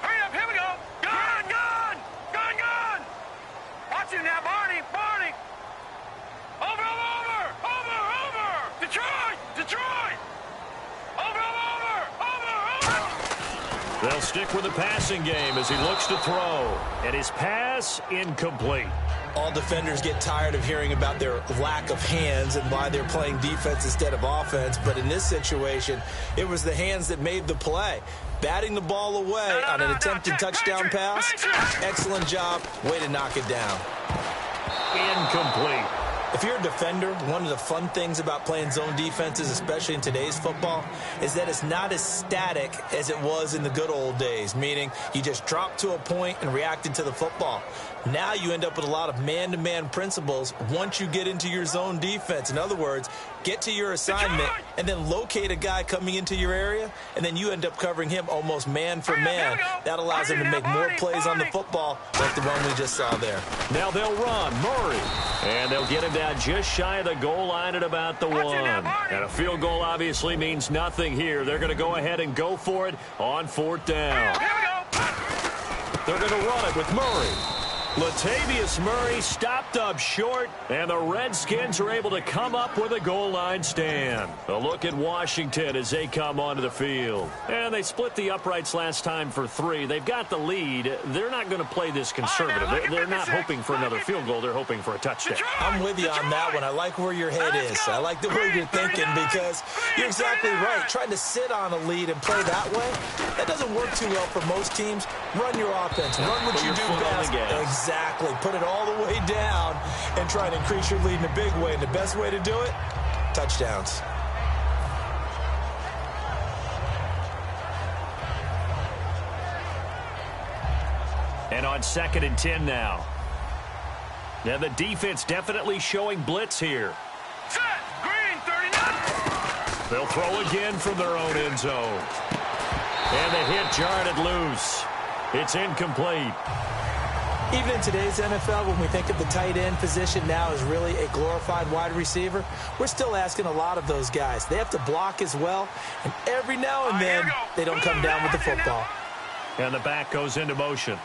Hurry up, here we go. Gun, gun, gun, gun. Watch it now, Barney, Barney. Over, over, over, over. Detroit, Detroit. Over, over, over, over. They'll stick with the passing game as he looks to throw. And his pass incomplete. All defenders get tired of hearing about their lack of hands and why they're playing defense instead of offense. But in this situation, it was the hands that made the play. Batting the ball away on an attempted touchdown pass. Excellent job. Way to knock it down. Incomplete. If you're a defender, one of the fun things about playing zone defenses, especially in today's football, is that it's not as static as it was in the good old days, meaning you just drop to a point and reacted to the football. Now you end up with a lot of man-to-man principles once you get into your zone defense. In other words, get to your assignment and then locate a guy coming into your area, and then you end up covering him almost man for man. That allows him to make more plays on the football like the one we just saw there. Now they'll run. Murray. And they'll get him down just shy of the goal line at about the 1. And a field goal obviously means nothing here. They're going to go ahead and go for it on 4th down. They're going to run it with Murray. Latavius Murray stopped up short, and the Redskins are able to come up with a goal line stand. A look at Washington as they come onto the field. And they split the uprights last time for 3. They've got the lead. They're not going to play this conservative. They're not hoping for another field goal. They're hoping for a touchdown. I'm with you on that one. I like where your head is. I like the way you're thinking because you're exactly right. Trying to sit on a lead and play that way, that doesn't work too well for most teams. Run your offense. Run what you do best. Exactly. Put it all the way down and try and increase your lead in a big way. And the best way to do it, touchdowns. And on 2nd and 10 now. Now the defense definitely showing blitz here. Set, green, 39. They'll throw again from their own end zone. And the hit jarred it loose. It's incomplete. Even in today's NFL, when we think of the tight end position now as really a glorified wide receiver, we're still asking a lot of those guys. They have to block as well, and every now and then they don't come down with the football. And the back goes into motion.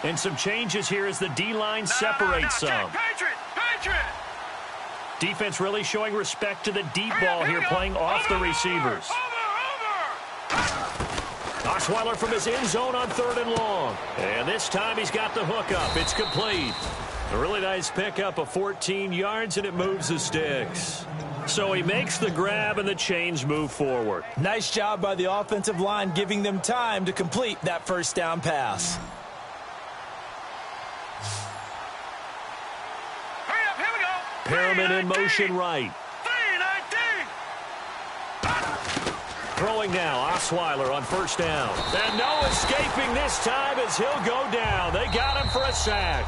And some changes here as the D-line separates some. Patriot! Defense really showing respect to the deep ball here, playing off the receivers. Osweiler from his end zone on 3rd and long. And this time he's got the hook up. It's complete. A really nice pickup of 14 yards, and it moves the sticks. So he makes the grab, and the chains move forward. Nice job by the offensive line, giving them time to complete that first down pass. Hurry up, here we go. Perriman in motion right. 319. Throwing now, Osweiler on 1st down. And no escaping this time as he'll go down. They got him for a sack.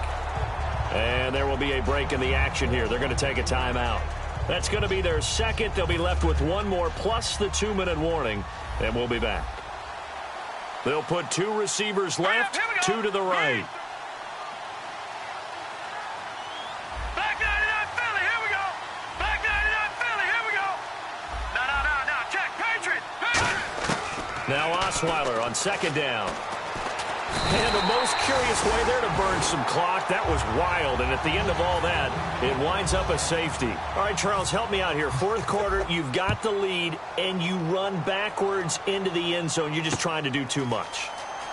And there will be a break in the action here. They're going to take a timeout. That's going to be their second. They'll be left with one more plus the 2-minute warning, and we'll be back. They'll put 2 receivers left, 2 to the right. Back 99 Philly, here we go. Back 99 Philly, here we go. No, check, Patriot. Now Osweiler on 2nd down. And the most curious way there to burn some clock. That was wild, and at the end of all that, it winds up a safety. All right, Charles, help me out here. 4th quarter, you've got the lead, and you run backwards into the end zone. You're just trying to do too much.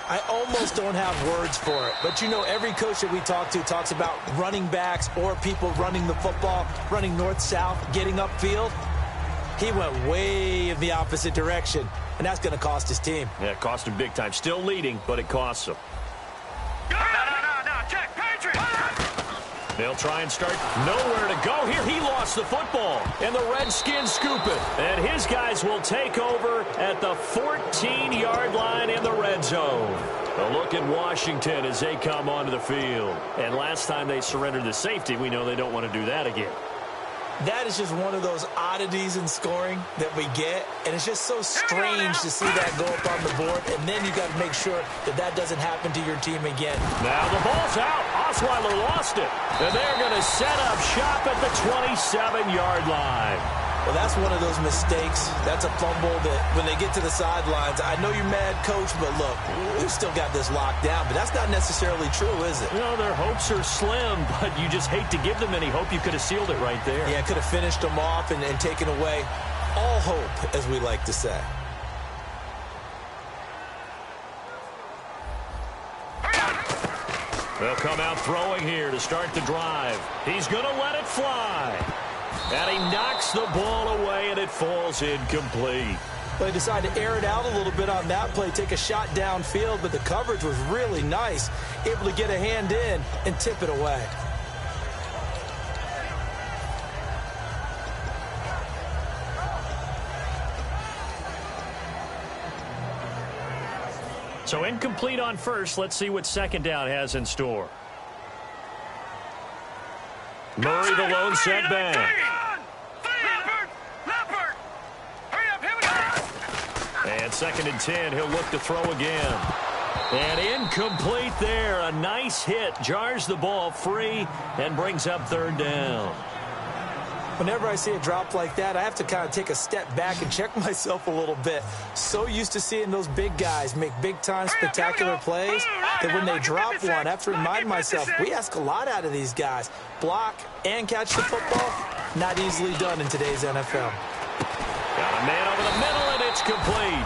I almost don't have words for it, but you know, every coach that we talk to talks about running backs or people running the football, running north-south, getting upfield. He went way in the opposite direction, and that's going to cost his team. Yeah, it cost him big time. Still leading, but it costs him. No, check, Patriot. They'll try and start. Nowhere to go here. He lost the football, and the Redskins scoop it. And his guys will take over at the 14-yard line in the red zone. A look at Washington as they come onto the field. And last time they surrendered the safety, we know they don't want to do that again. That is just one of those oddities in scoring that we get, and it's just so strange to see that go up on the board, and then you got to make sure that that doesn't happen to your team again. Now the ball's out. Osweiler lost it, and they're going to set up shop at the 27-yard line. Well, that's one of those mistakes. That's a fumble that when they get to the sidelines, I know you're mad, Coach, but look, we've still got this locked down. But that's not necessarily true, is it? You know, their hopes are slim, but you just hate to give them any hope. You could have sealed it right there. Yeah, could have finished them off and taken away all hope, as we like to say. They'll come out throwing here to start the drive. He's going to let it fly. And he knocks the ball away, and it falls incomplete. Well, they decided to air it out a little bit on that play, take a shot downfield, but the coverage was really nice, able to get a hand in and tip it away. So incomplete on first. Let's see what 2nd down has in store. Murray, the lone setback. And 2nd and 10, he'll look to throw again. And incomplete there. A nice hit. Jars the ball free and brings up 3rd down. Whenever I see a drop like that, I have to kind of take a step back and check myself a little bit. So used to seeing those big guys make big-time spectacular plays that when they drop one, I have to remind myself, we ask a lot out of these guys. Block and catch the football, not easily done in today's NFL. Got a man over the middle, and it's complete.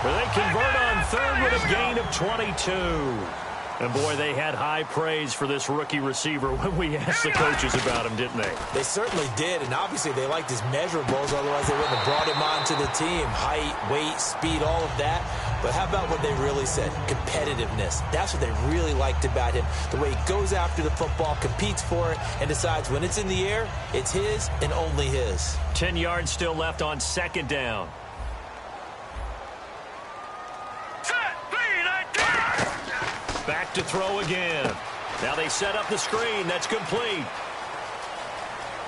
They convert on 3rd with a gain of 22. And, boy, they had high praise for this rookie receiver when we asked the coaches about him, didn't they? They certainly did, and obviously they liked his measurables. Otherwise, they wouldn't have brought him onto the team. Height, weight, speed, all of that. But how about what they really said? Competitiveness. That's what they really liked about him. The way he goes after the football, competes for it, and decides when it's in the air, it's his and only his. 10 yards still left on 2nd down. Back to throw again. Now they set up the screen. That's complete.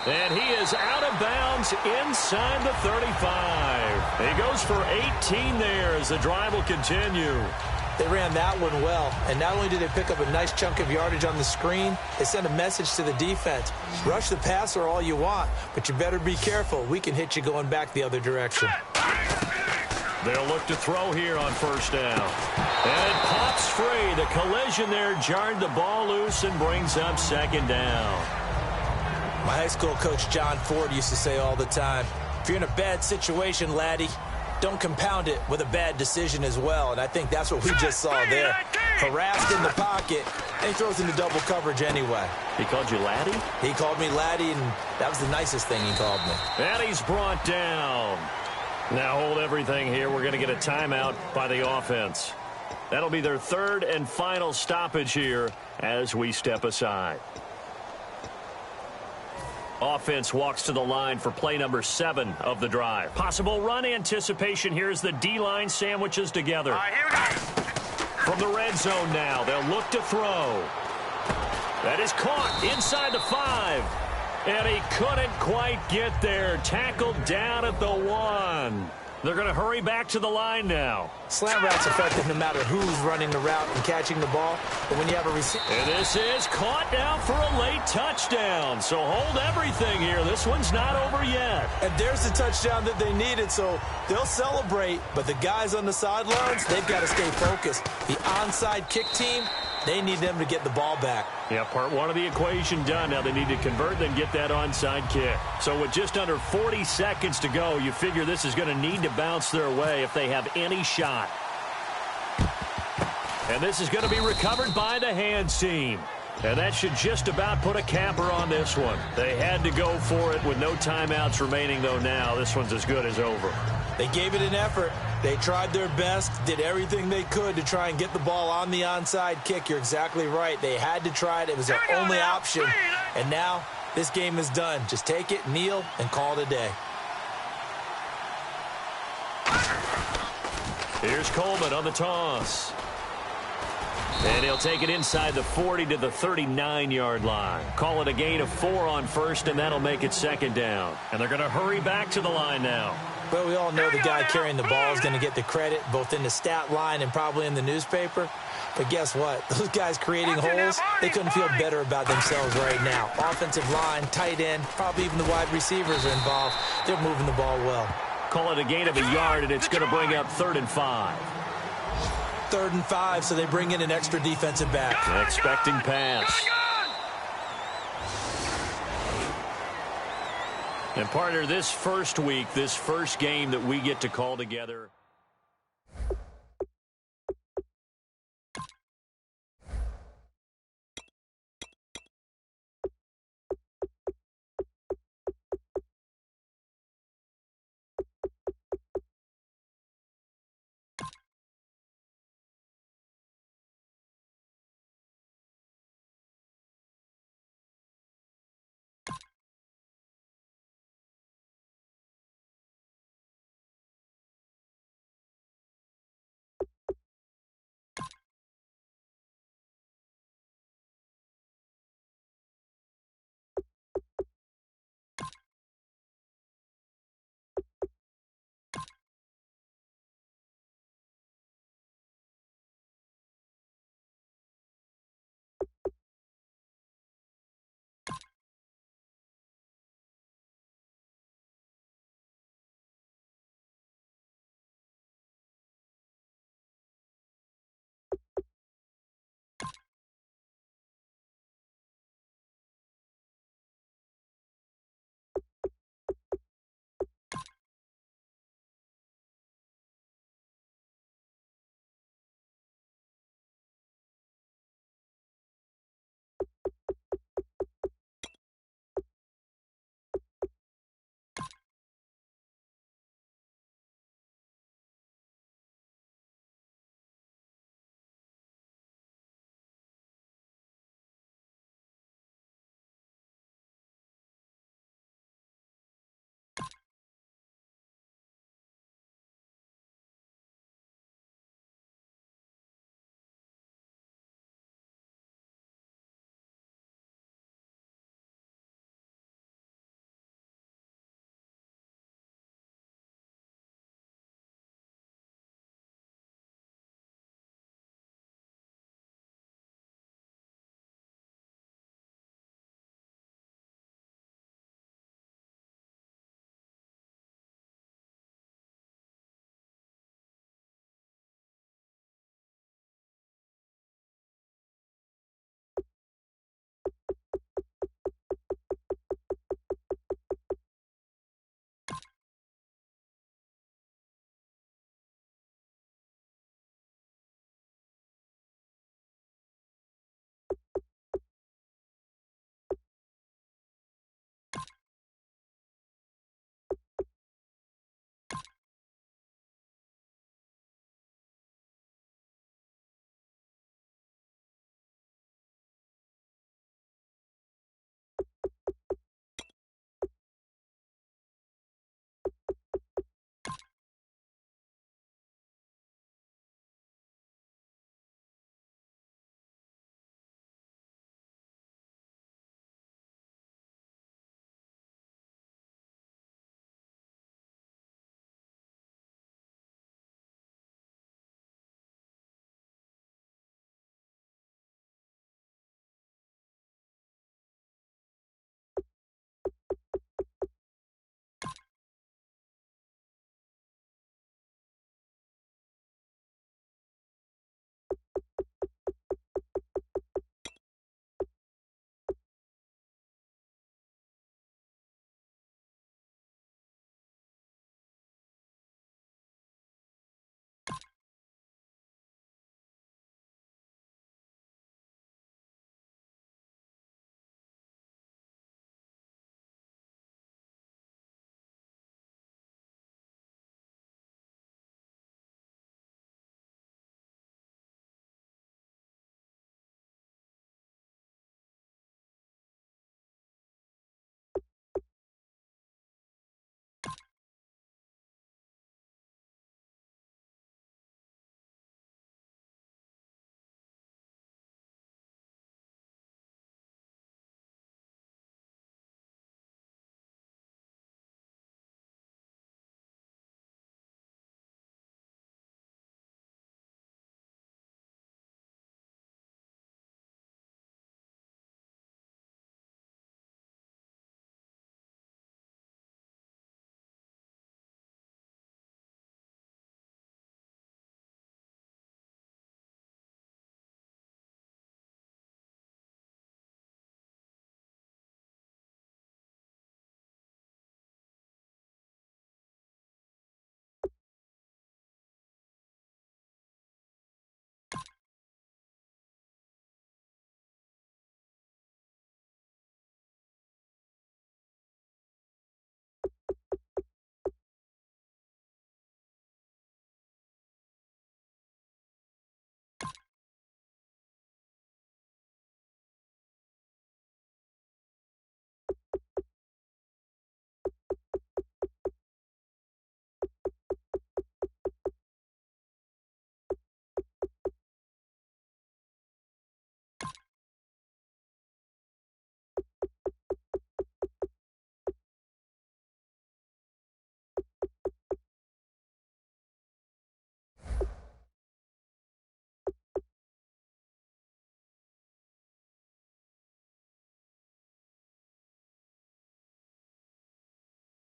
And he is out of bounds inside the 35. He goes for 18 there as the drive will continue. They ran that one well, and not only did they pick up a nice chunk of yardage on the screen, they sent a message to the defense. Rush the passer all you want, but you better be careful. We can hit you going back the other direction. They'll look to throw here on first down. And it pops free. The collision there jarred the ball loose and brings up second down. My high school coach, John Ford, used to say all the time, if you're in a bad situation, laddie, don't compound it with a bad decision as well. And I think that's what we just saw there. Harassed in the pocket, and he throws into double coverage anyway. He called you laddie? He called me laddie, and that was the nicest thing he called me. And he's brought down. Now hold everything here. We're going to get a timeout by the offense. That'll be their third and final stoppage here as we step aside. Offense walks to the line for play number 7 of the drive. Possible run anticipation here as the D-line sandwiches together. All right, here we go. From the red zone now, they'll look to throw. That is caught inside the 5. And he couldn't quite get there. Tackled down at the 1. They're going to hurry back to the line now. Slant route's effective no matter who's running the route and catching the ball. But when you have a receiver... And this is caught now for a late touchdown. So hold everything here. This one's not over yet. And there's the touchdown that they needed, so they'll celebrate. But the guys on the sidelines, they've got to stay focused. The onside kick team, they need them to get the ball back. Yeah, part 1 of the equation done. Now they need to convert, then get that onside kick. So with just under 40 seconds to go, you figure this is going to need to bounce their way if they have any shot. And this is going to be recovered by the hands team. And that should just about put a capper on this one. They had to go for it with no timeouts remaining, though now this one's as good as over. They gave it an effort. They tried their best, did everything they could to try and get the ball on the onside kick. You're exactly right. They had to try it. It was their only option. And now this game is done. Just take it, kneel, and call it a day. Here's Coleman on the toss. And he'll take it inside the 40 to the 39-yard line. Call it a gain of 4 on first, and that'll make it second down. And they're going to hurry back to the line now. Well, we all know the guy carrying the ball is going to get the credit, both in the stat line and probably in the newspaper. But guess what? Those guys creating holes, they couldn't feel better about themselves right now. Offensive line, tight end, probably even the wide receivers are involved. They're moving the ball well. Call it a gain of a yard, and it's going to bring up 3rd and 5. 3rd and 5, so they bring in an extra defensive back. Expecting pass. And partner, this first week, this first game that we get to call together.